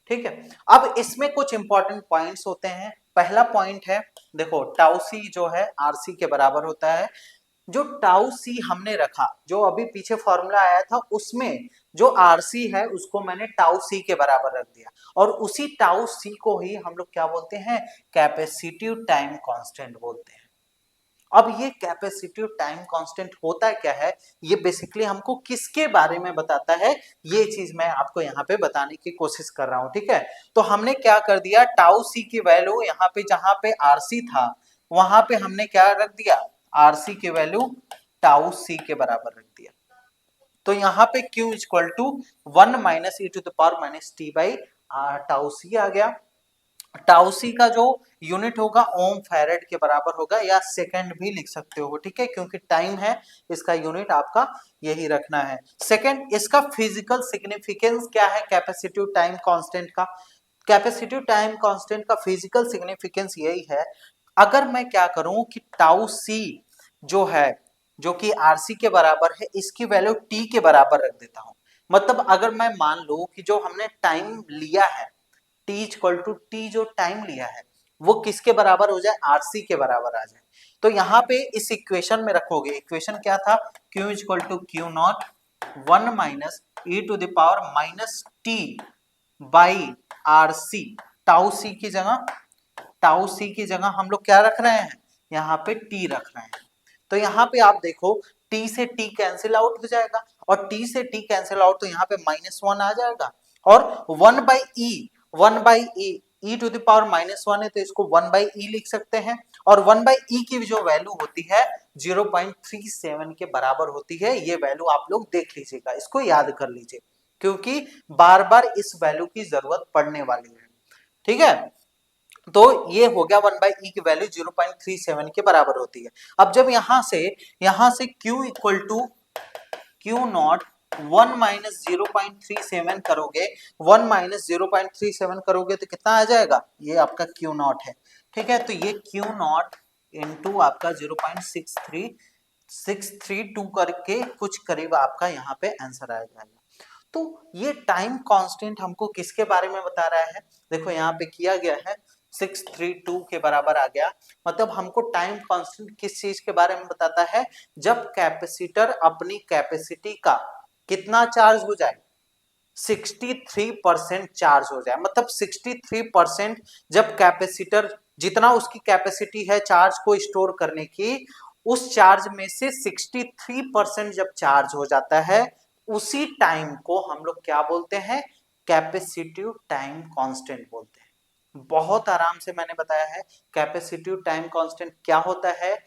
ठीक है, अब इसमें कुछ इंपॉर्टेंट पॉइंट्स होते हैं। पहला पॉइंट है, देखो टाउ सी जो है RC के बराबर होता है। जो टाउ सी हमने रखा, जो अभी पीछे फॉर्मूला आया था उसमें जो RC है उसको मैंने टाउ सी के बराबर रख दिया, और उसी टाउ सी को ही हम लोग क्या बोलते हैं, कैपेसिटिव टाइम कांस्टेंट बोलते हैं। अब ये कैपेसिटिव टाइम कांस्टेंट होता क्या है, ये बेसिकली हमको किसके बारे में बताता है, ये चीज मैं आपको यहाँ पे बताने की कोशिश कर रहा हूँ। ठीक है, तो हमने क्या कर दिया, टाउ सी की वैल्यू यहाँ पे जहां पे RC था वहां पे हमने क्या रख दिया, RC की वैल्यू टाउ सी के बराबर रख दिया। तो यहाँ पे Q equal to 1 minus E to the power minus T by tau C आ गया। टाउ सी का जो यूनिट होगा ओम फैरेड के बराबर होगा, या सेकंड भी लिख सकते हो। ठीक है, क्योंकि टाइम है, इसका यूनिट आपका यही रखना है। सेकंड, इसका फिजिकल सिग्निफिकेंस क्या है कैपेसिटिव टाइम कांस्टेंट का, कैपेसिटिव टाइम कांस्टेंट का फिजिकल सिग्निफिकेंस यही है, अगर मैं क्या करूं कि टाउ सी जो है, जो कि RC के बराबर है, इसकी वैल्यू T के बराबर रख देता हूं। मतलब अगर मैं मान लूं कि जो हमने टाइम लिया है T इक्वल टू टी, जो टाइम लिया है वो किसके बराबर हो जाए, RC के बराबर आ जाए, तो यहाँ पे इस इक्वेशन में रखोगे, इक्वेशन क्या था, Q equal to Q naught 1 minus E to the power minus T by RC। Tau C की जगह, टाउ सी की जगह हम लोग क्या रख रहे हैं, यहाँ पे T रख रहे हैं। तो यहाँ पे आप देखो T से T कैंसिल आउट हो जाएगा, और T से T कैंसिल आउट, तो यहाँ पे -1 आ जाएगा, और 1 by E, 1 by E to the power -1 है तो इसको 1 बाई ई लिख सकते हैं, और 1 बाई ई की जो वैल्यू होती है 0.37 के बराबर होती है। ये वैल्यू आप लोग देख लीजिएगा, इसको याद कर लीजिए, क्योंकि बार बार इस वैल्यू की जरूरत पड़ने वाली है। ठीक है, तो ये हो गया 1 बाई ई की वैल्यू 0.37 के बराबर होती है। अब जब यहां से Q equal to Q naught 1 minus 0.37 करोगे, 1 माइनस 0.37 करोगे तो कितना आ जाएगा, ये आपका Q नॉट है। ठीक है, तो ये Q नॉट इंटू आपका 0.63632 करके कुछ करीब आपका यहाँ पे आंसर आ जाएगा। तो ये टाइम कांस्टेंट हमको किसके बारे में बता रहा है, देखो यहाँ पे किया गया है 632 के बराबर आ गया, मतलब हमको टाइम कांस्टेंट किस चीज के बारे में बताता है, जब कैपेसिटर अपनी कैपेसिटी का कितना चार्ज हो जाए, 63% चार्ज हो जाए, मतलब 63% जब कैपेसिटर, जितना उसकी कैपेसिटी है चार्ज को स्टोर करने की, उस चार्ज में से 63% जब चार्ज हो जाता है, उसी टाइम को हम लोग क्या बोलते हैं, कैपेसिटिव टाइम कांस्टेंट बोलते हैं। बहुत आराम से मैंने बताया है, कैपेसिटिव टाइम कांस्टेंट क्या होता है,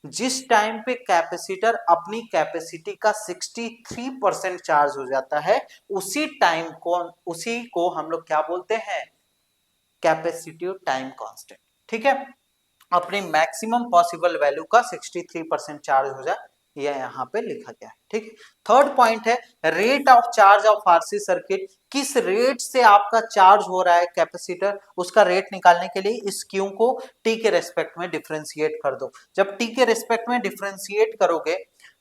जिस टाइम पे कैपेसिटर अपनी कैपेसिटी का 63% चार्ज हो जाता है, उसी टाइम को, उसी को हम लोग क्या बोलते हैं, कैपेसिटिव टाइम कांस्टेंट। ठीक है, अपनी मैक्सिमम पॉसिबल वैल्यू का 63% चार्ज हो जाए, यह यहाँ पे लिखा गया है। ठीक है, थर्ड पॉइंट है rate of charge of RC circuit, किस रेट से आपका चार्ज हो रहा है कैपेसिटर, उसका रेट निकालने के लिए इस Q को T के रेस्पेक्ट में डिफरेंशिएट कर दो। जब T के रेस्पेक्ट में डिफरेंशिएट करोगे,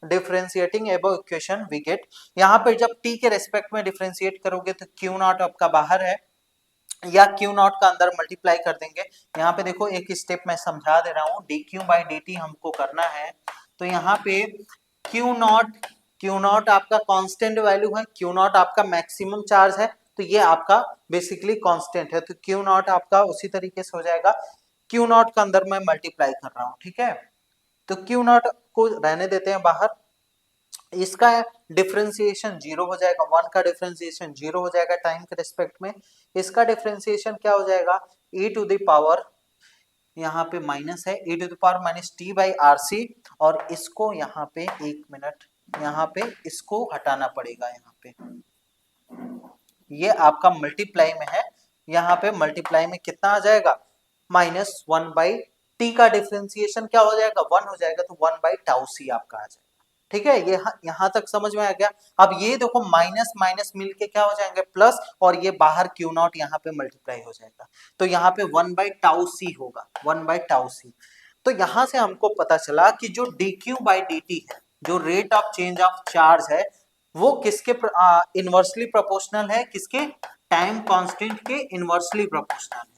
differentiating above equation we get, यहाँ पे जब T के रेस्पेक्ट में डिफरेंशिएट करोगे तो Q नॉट आपका बाहर है, या Q नॉट का अंदर मल्टीप्लाई कर देंगे। यहाँ पे देखो एक स्टेप मैं समझा दे रहा हूँ, dQ बाई dt हमको करना है, तो यहाँ पे Q नॉट क्यू नॉट आपका कांस्टेंट वैल्यू है, क्यू नॉट आपका मैक्सिमम चार्ज है, तो ये आपका बेसिकली कांस्टेंट है, तो क्यू नॉट आपका उसी तरीके से हो जाएगा, क्यू नॉट का अंदर मैं मल्टीप्लाई कर रहा हूं, ठीक है। तो क्यू नॉट को रहने देते हैं बाहर, इसका डिफरेंशिएशन जीरो हो जाएगा, वन का डिफरेंशिएशन जीरो हो जाएगा टाइम के रिस्पेक्ट में, इसका डिफरेंशिएशन क्या हो जाएगा, e टू द पावर, यहाँ पे माइनस है, e to the power minus T by R C, और इसको यहाँ पे एक मिनट, यहाँ पे इसको हटाना पड़ेगा, यहाँ पे ये आपका मल्टीप्लाई में है, यहाँ पे मल्टीप्लाई में कितना आ जाएगा, माइनस वन बाई टी का डिफरेंशिएशन क्या हो जाएगा, वन हो जाएगा, तो वन बाई टाउ सी आपका आ जाएगा, ठीक है। ये यहाँ तक समझ में आ गया। अब ये देखो माइनस माइनस मिलके क्या हो जाएंगे प्लस, और ये बाहर क्यू नॉट यहाँ पे मल्टीप्लाई हो जाएगा, तो यहाँ पे वन बाई टाउ सी होगा, वन बाई टाउ सी। तो यहाँ से हमको पता चला कि जो D Q by d T है, जो rate of change of charge है, वो किसके इनवर्सली प्रोपोर्शनल है, किसके, टाइम कांस्टेंट के इनवर्सली प्रोपोर्शनल है।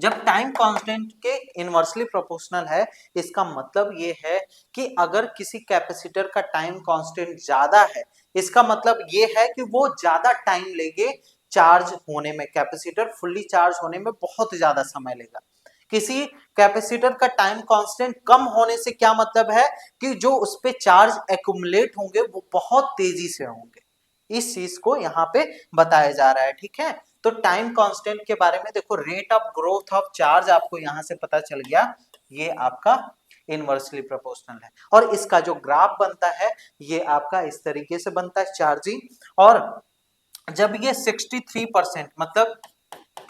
जब टाइम कांस्टेंट के इनवर्सली प्रोपोर्शनल है, इसका मतलब ये है कि अगर किसी कैपेसिटर का टाइम कांस्टेंट ज्यादा है, इसका मतलब ये है कि वो ज्यादा टाइम लेंगे चार्ज होने में, कैपेसिटर फुल्ली चार्ज होने में बहुत ज्यादा समय लेगा। किसी कैपेसिटर का टाइम कांस्टेंट कम होने से क्या मतलब है कि जो उस पे चार्ज एक्युमुलेट होंगे वो बहुत तेजी से होंगे, इस चीज को यहाँ पे बताया जा रहा है, ठीक है। तो टाइम कांस्टेंट के बारे में देखो, rate of growth of charge आपको यहां से पता चल गया, ये आपका इनवर्सली प्रोपोर्शनल है, और इसका जो ग्राफ बनता है ये आपका इस तरीके से बनता है चार्जिंग। और जब ये 63% मतलब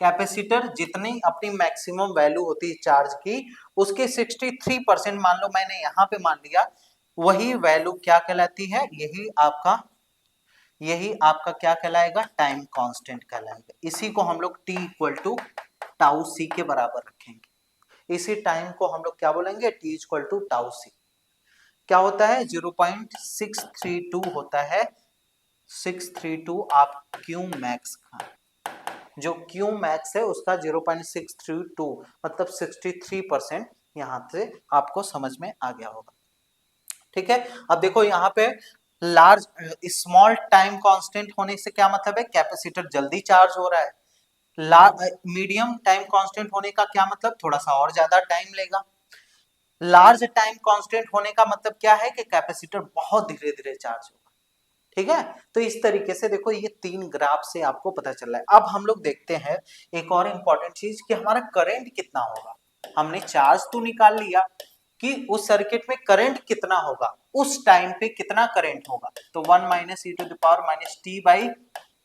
कैपेसिटर जितनी अपनी मैक्सिमम वैल्यू होती है चार्ज की, उसके 63% मान लो मैंने यहाँ पे मान लिया, वही वैल्यू क्या कहलाती है, यही आपका क्या कहलाएगा, टाइम कांस्टेंट कहलाएगा। इसी को हम लोग t इक्वल टू टाउ सी के बराबर रखेंगे, इसी टाइम को हम लोग क्या बोलेंगे, t इक्वल टू टाउ सी। क्या होता है, 0.632 होता है, 632 आप क्यू मैक्स का, जो क्यू मैक्स है उसका 0.632 मतलब 63% यहां से आपको समझ में आ गया होगा, ठीक है। अब देखो यहाँ पे लार्ज स्मॉल टाइम कांस्टेंट होने से क्या मतलब है, कैपेसिटर जल्दी चार्ज हो रहा है। मीडियम टाइम कांस्टेंट होने का क्या मतलब, थोड़ा सा और ज्यादा टाइम लेगा। लार्ज टाइम कांस्टेंट होने का मतलब क्या है कि कैपेसिटर बहुत धीरे धीरे चार्ज होगा, ठीक है। तो इस तरीके से देखो ये तीन ग्राफ से आपको पता चल रहा है। अब हम लोग देखते हैं एक और इंपॉर्टेंट चीज कि हमारा करंट कितना होगा। हमने चार्ज तो निकाल लिया कि उस सर्किट में करंट कितना होगा, उस टाइम पे कितना करंट होगा, तो 1 minus E to the power minus T by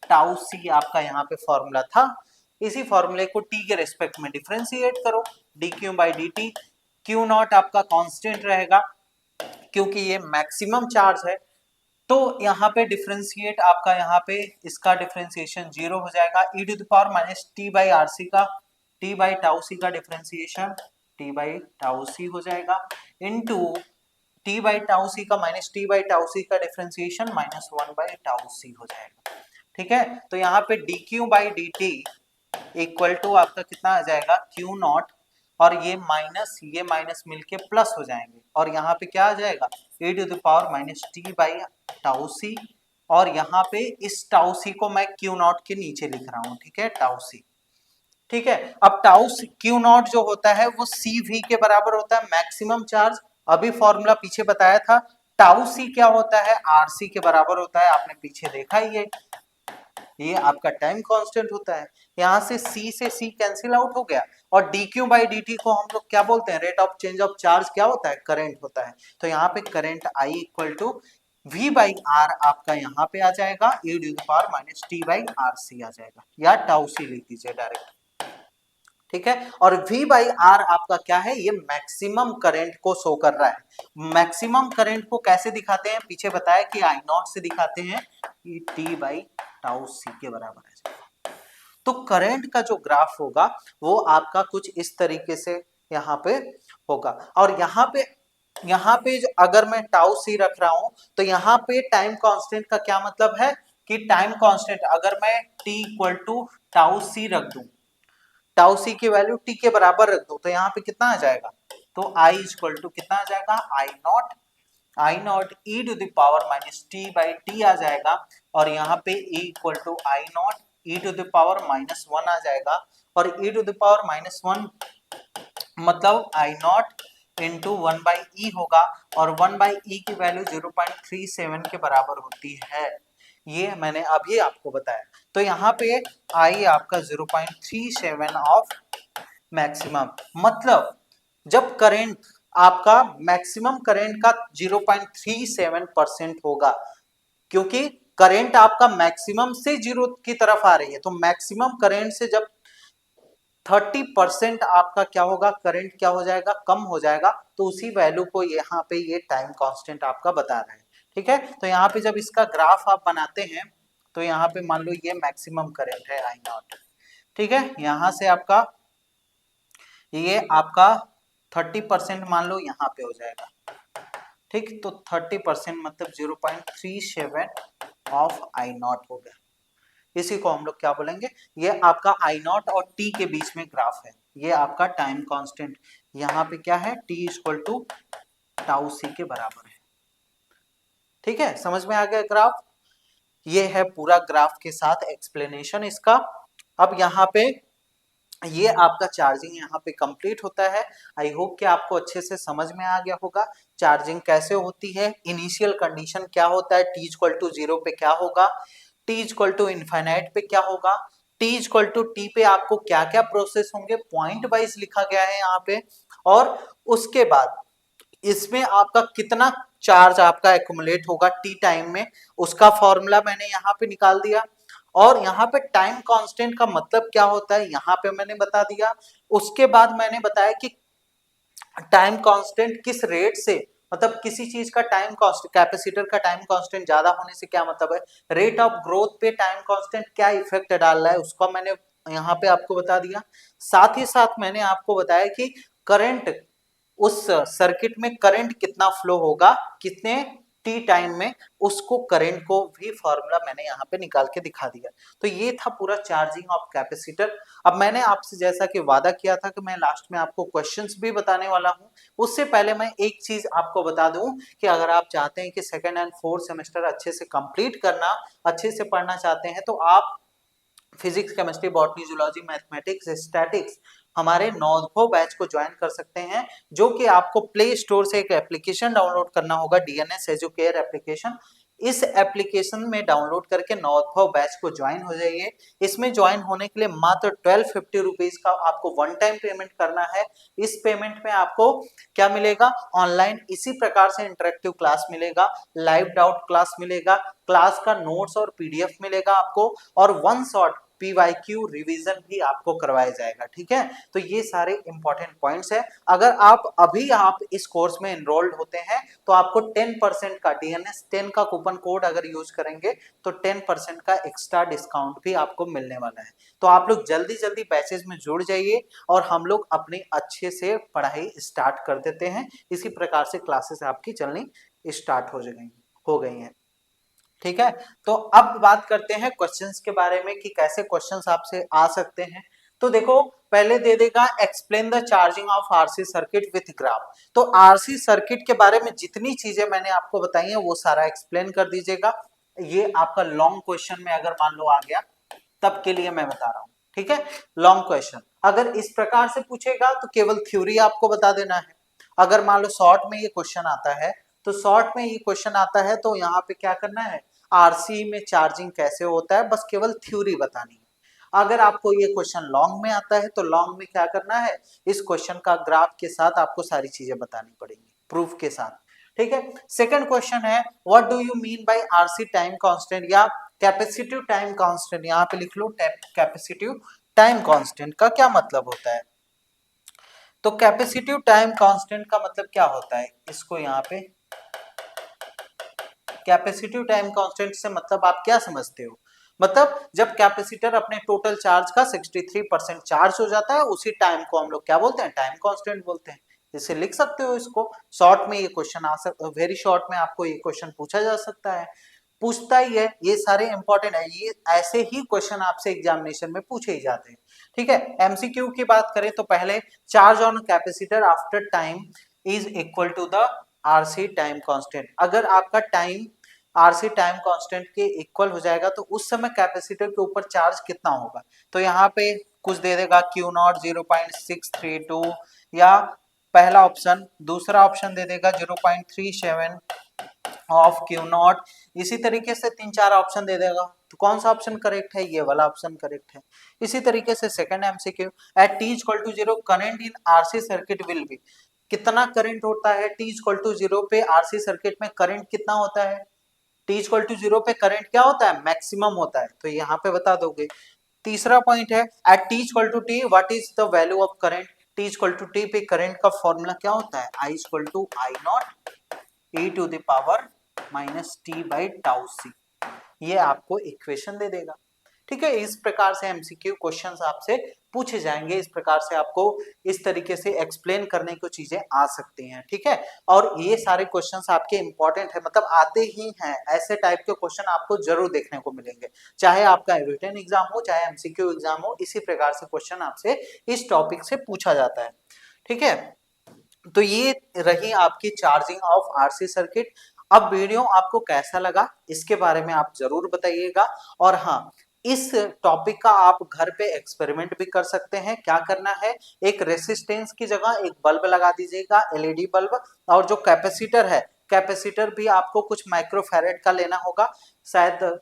tau C आपका यहाँ पे फॉर्मूला था। इसी फॉर्मूले को टी के रेस्पेक्ट में डिफरेंशिएट करो, D Q by d T, Q not आपका कांस्टेंट रहेगा क्योंकि ये मैक्सिमम चार्ज है, तो यहाँ पे डिफरेंशिएट आपका, यहाँ पे इसका डिफरेंशिएशन जीरो हो जाएगा, e to the power minus T by R C का, टी बाई टाउ सी का differentiation t by tau C हो जाएगा, into t by tau C का minus T by tau C का differentiation minus one by tau C हो जाएगा, ठीक है। तो यहाँ पे d Q by d t equal to आपका कितना आ जाएगा, क्यू नॉट, और ये माइनस मिलके प्लस हो जाएंगे, और यहाँ पे क्या आ जाएगा, e to the power minus T by tau C, और यहाँ पे इस टाउ सी को मैं क्यू नॉट के नीचे लिख रहा हूँ, ठीक है, टाउ सी, ठीक है। अब टाउ क्यू नॉट जो होता है वो सी वी के बराबर होता है, मैक्सिमम चार्ज। अभी फॉर्मूला पीछे बताया था, टाउ सी क्या होता है, आर सी के बराबर होता है, आपने पीछे देखा ही है, ये आपका टाइम कांस्टेंट होता है। यहाँ से C कैंसिल आउट हो गया, और dq बाई dt को हम लोग क्या बोलते हैं, rate of change of charge क्या होता है, करंट होता है। तो यहाँ पे current I equal to v by R आपका यहाँ पे आ जाएगा, e to the power minus T by R C आ जाएगा, या टाउ सी लिख दीजिए डायरेक्ट, ठीक है। और V बाई आर आपका क्या है, ये मैक्सिमम करंट को शो कर रहा है। मैक्सिमम करंट को कैसे दिखाते हैं, पीछे बताया कि I नॉट से दिखाते हैं, T बाई टाउ सी के बराबर है। तो करंट का जो ग्राफ होगा वो आपका कुछ इस तरीके से यहाँ पे होगा, और यहाँ पे अगर मैं टाउ सी रख रहा हूं, तो यहाँ पे टाइम कांस्टेंट का क्या मतलब है कि टाइम कांस्टेंट अगर मैं t इक्वल टू टाउ सी रख दूं, टाउ सी की वैल्यू t के बराबर रख दूं, तो यहाँ पे कितना आ जाएगा, तो i इक्वल टू कितना आ जाएगा, I naught I naught e to the power minus T by t आ जाएगा, और यहाँ पे e equal to I naught e to the power -1 आ जाएगा, और e टू द पावर -1 मतलब आई नॉट इंटू 1/e होगा, और 1/e की वैल्यू 0.37 के बराबर होती है। ये मैंने अभी आपको बताया। तो यहाँ पे आई आपका 0.37 ऑफ मैक्सिमम, मतलब जब करंट आपका मैक्सिमम करंट का 0.37% होगा, क्योंकि करंट आपका मैक्सिमम से जीरो की तरफ आ रही है, तो मैक्सिमम करंट से जब 30% आपका क्या होगा, करंट क्या हो जाएगा, कम हो जाएगा, तो उसी वैल्यू को यहाँ पे ये टाइम कांस्टेंट आपका बता रहा है। ठीक है, तो यहाँ पे जब इसका ग्राफ आप बनाते हैं तो यहाँ पे मान लो ये मैक्सिमम करंट है आई नॉट। ठीक है, यहां से आपका ये आपका 30% मान लो यहाँ पे हो जाएगा। ठीक, तो 30% मतलब 0.37 ऑफ आई नॉट हो गया। इसी को हम लोग क्या बोलेंगे, ये आपका आई नॉट और टी के बीच में ग्राफ है, ये आपका टाइम कांस्टेंट यहाँ पे क्या है, टी इक्वल टू टाउ सी के बराबर है। ठीक है, समझ में आ गया ग्राफ। ये है पूरा ग्राफ के साथ एक्सप्लेनेशन इसका। अब यहाँ पे ये आपका चार्जिंग यहाँ पे कंप्लीट होता है। आई होप कि आपको अच्छे से समझ में आ गया होगा चार्जिंग कैसे होती है, इनिशियल कंडीशन क्या होता है, टी इक्वल टू 0 पे क्या होगा, टी इक्वल टू इनफाइनाइट पे क्या होगा, टी इक्वल टू टी पे आपको क्या क्या प्रोसेस होंगे, पॉइंट वाइज लिखा गया है यहाँ पे। और उसके बाद इसमें आपका कितना चार्ज आपका एक्युमुलेट होगा टी टाइम में, उसका फॉर्मूला मैंने यहाँ पे निकाल दिया। और यहाँ पे टाइम कांस्टेंट का मतलब क्या होता है यहाँ पे मैंने बता दिया। उसके बाद मैंने बताया कि टाइम कांस्टेंट किस रेट से, मतलब किसी चीज का टाइम कांस्टेंट, कैपेसिटर का टाइम कांस्टेंट ज्यादा होने से क्या मतलब है, रेट ऑफ ग्रोथ पे टाइम कांस्टेंट क्या इफेक्ट डाल रहा है, उसको मैंने यहाँ पे आपको बता दिया। साथ ही साथ मैंने आपको बताया कि करंट, उस सर्किट में करंट कितना फ्लो होगा कितने टी टाइम में, उसको करंट को भी फॉर्मूला मैंने यहाँ पे निकाल के दिखा दिया। तो ये था पूरा चार्जिंग ऑफ कैपेसिटर। अब मैंने आपसे जैसा कि वादा किया था कि मैं लास्ट में आपको क्वेश्चंस भी बताने वाला हूँ, उससे पहले मैं एक चीज आपको बता दूं कि अगर आप चाहते हैं कि सेकेंड एंड फोर्थ सेमेस्टर अच्छे से कंप्लीट करना, अच्छे से पढ़ना चाहते हैं, तो आप physics, chemistry, botany, zoology, mathematics, statics हमारे नॉर्धो बैच को ज्वाइन कर सकते हैं, जो कि आपको प्ले स्टोर से एक एप्लीकेशन डाउनलोड करना होगा, डीएनएस एजुकेयर एप्लीकेशन। इस एप्लीकेशन में डाउनलोड करके नॉर्धो बैच को ज्वाइन हो जाइए। इसमें ज्वाइन होने के लिए मात्र 1250 रुपीज का आपको वन टाइम पेमेंट करना है। इस पेमेंट में आपको क्या मिलेगा, ऑनलाइन इसी प्रकार से इंटरेक्टिव क्लास मिलेगा, लाइव डाउट क्लास मिलेगा, क्लास का नोट्स और पीडीएफ मिलेगा आपको, और वन शॉट पीवाईक्यू रिवीजन भी आपको करवाया जाएगा। ठीक है, तो ये सारे इंपॉर्टेंट पॉइंट्स है। अगर आप इस कोर्स में एनरोल्ड होते हैं तो आपको 10% का डीएनएस 10 का कूपन कोड अगर यूज करेंगे तो 10% का एक्स्ट्रा डिस्काउंट भी आपको मिलने वाला है। तो आप लोग जल्दी जल्दी बैचेज में जुड़ जाइए और हम लोग अपनी अच्छे से पढ़ाई स्टार्ट कर देते हैं। इसी प्रकार से क्लासेस आपकी चलनी स्टार्ट हो गई हैं। ठीक है, तो अब बात करते हैं क्वेश्चंस के बारे में कि कैसे क्वेश्चंस आपसे आ सकते हैं। तो देखो, पहले दे देगा explain the charging of RC circuit with graph. तो आरसी सर्किट के बारे में जितनी चीजें मैंने आपको बताई हैं वो सारा एक्सप्लेन कर दीजिएगा। ये आपका लॉन्ग क्वेश्चन में अगर मान लो आ गया तब के लिए मैं बता रहा हूं। ठीक है, लॉन्ग क्वेश्चन अगर इस प्रकार से पूछेगा तो केवल थ्योरी आपको बता देना है। अगर मान लो शॉर्ट में ये क्वेश्चन आता है, तो शॉर्ट में ये क्वेश्चन आता है तो यहाँ पे क्या करना है, आरसी में चार्जिंग कैसे होता है बस केवल थ्योरी बतानी है। अगर आपको ये क्वेश्चन लॉन्ग में आता है तो लॉन्ग में क्या करना है, इस क्वेश्चन का ग्राफ के साथ आपको सारी चीजें बतानी पड़ेंगी प्रूफ के साथ। ठीक है, सेकंड क्वेश्चन है what do you mean by RC time constant या कैपेसिटिव टाइम कांस्टेंट। यहाँ पे लिख लो कैपेसिटिव टाइम कांस्टेंट का क्या मतलब होता है। तो कैपेसिटिव टाइम कांस्टेंट का मतलब क्या होता है, इसको यहाँ पे कैपेसिटिव टाइम कांस्टेंट से मतलब आप क्या समझते हो, मतलब जब कैपेसिटर अपने टोटल चार्ज का 63% चार्ज हो जाता है उसी टाइम को हम लोग क्या बोलते हैं, टाइम कांस्टेंट बोलते हैं। इसे लिख सकते हो इसको शॉर्ट में, ये क्वेश्चन आ सकता, वेरी शॉर्ट में आपको ये क्वेश्चन पूछा जा सकता है, पूछता ही है। ये सारे इंपॉर्टेंट है, ये ऐसे ही क्वेश्चन आपसे एग्जामिनेशन में पूछे ही जाते हैं। ठीक है, एमसीक्यू की बात करें तो पहले charge on capacitor after time is equal to the RC time constant, अगर आपका टाइम आरसी टाइम कांस्टेंट के इक्वल हो जाएगा तो उस समय कैपेसिटर के ऊपर चार्ज कितना होगा। तो यहाँ पे कुछ दे देगा क्यू नॉट 0.632 या पहला ऑप्शन, दूसरा ऑप्शन दे देगा 0.37 ऑफ क्यू नॉट, इसी तरीके से तीन चार ऑप्शन दे देगा। तो कौन सा ऑप्शन करेक्ट है, ये वाला ऑप्शन करेक्ट है। इसी तरीके से second MCQ, at T equal to 0 current in RC circuit will be, कितना करंट होता है टी इक्वल टू 0 पे आरसी सर्किट में, करंट कितना होता है टी इक्वल टू 0 पे, करंट क्या होता है, मैक्सिमम होता है, तो यहाँ पे बता दोगे। तीसरा पॉइंट है at T equal to t what is the value of current, t equal to t पे करंट का फॉर्मूला क्या होता है, I equal to I naught e to the power minus T by tau C, ये आपको equation दे देगा। ठीक है, इस प्रकार से एमसीक्यू क्वेश्चंस आपसे पूछे जाएंगे, इस प्रकार से आपको इस तरीके से एक्सप्लेन करने की चीजें आ सकती हैं। ठीक है, और ये सारे क्वेश्चंस आपके इंपॉर्टेंट है, मतलब आते ही हैं, ऐसे टाइप के क्वेश्चन आपको जरूर देखने को मिलेंगे, चाहे आपका रिटन एग्जाम हो चाहे एमसीक्यू एग्जाम हो, इसी प्रकार से क्वेश्चन आपसे इस टॉपिक से पूछा जाता है। ठीक है, तो ये रही आपकी चार्जिंग ऑफ आरसी सर्किट। अब वीडियो आपको कैसा लगा इसके बारे में आप जरूर बताइएगा, और हाँ, इस टॉपिक का आप घर पे एक्सपेरिमेंट भी कर सकते हैं। क्या करना है, एक रेसिस्टेंस की जगह एक बल्ब लगा दीजिएगा, एलईडी बल्ब, और जो कैपेसिटर है, कैपेसिटर भी आपको कुछ माइक्रोफैरेड का लेना होगा, शायद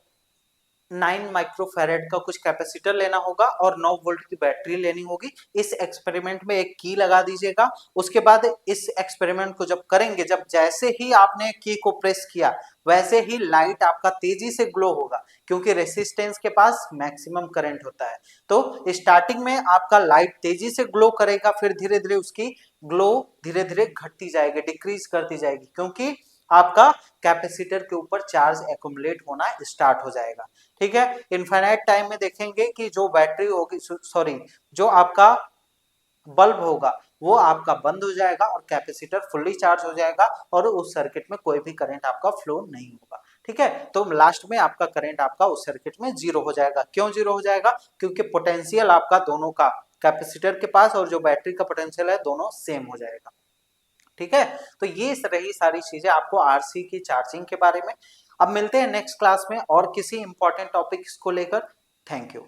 9 माइक्रोफैरेड का कुछ कैपेसिटर लेना होगा, और 9 वोल्ट की बैटरी लेनी होगी। इस एक्सपेरिमेंट में एक की लगा दीजिएगा। उसके बाद इस एक्सपेरिमेंट को जब करेंगे, जब जैसे ही आपने की को प्रेस किया वैसे ही लाइट आपका तेजी से ग्लो होगा, क्योंकि रेसिस्टेंस के पास मैक्सिमम करंट होता है। तो स्टार्टिंग में आपका लाइट तेजी से ग्लो करेगा, फिर धीरे धीरे उसकी ग्लो धीरे धीरे घटती जाएगी, डिक्रीज करती जाएगी, क्योंकि आपका कैपेसिटर के ऊपर चार्ज एक्युमुलेट होना स्टार्ट हो जाएगा। ठीक है, इनफाइनाइट टाइम में देखेंगे कि जो बैटरी होगी, सॉरी, जो आपका बल्ब होगा वो आपका बंद हो जाएगा और कैपेसिटर फुल्ली चार्ज हो जाएगा, और उस सर्किट में कोई भी करंट आपका फ्लो नहीं होगा। ठीक है, तो लास्ट में आपका करंट आपका उस सर्किट में जीरो हो जाएगा। क्यों जीरो हो जाएगा, क्योंकि पोटेंशियल आपका दोनों का, कैपेसिटर के पास और जो बैटरी का पोटेंशियल है, दोनों सेम हो जाएगा। ठीक है, तो ये रही सारी चीजें आपको आरसी की चार्जिंग के बारे में। अब मिलते हैं नेक्स्ट क्लास में और किसी इंपॉर्टेंट टॉपिक्स को लेकर। Thank you.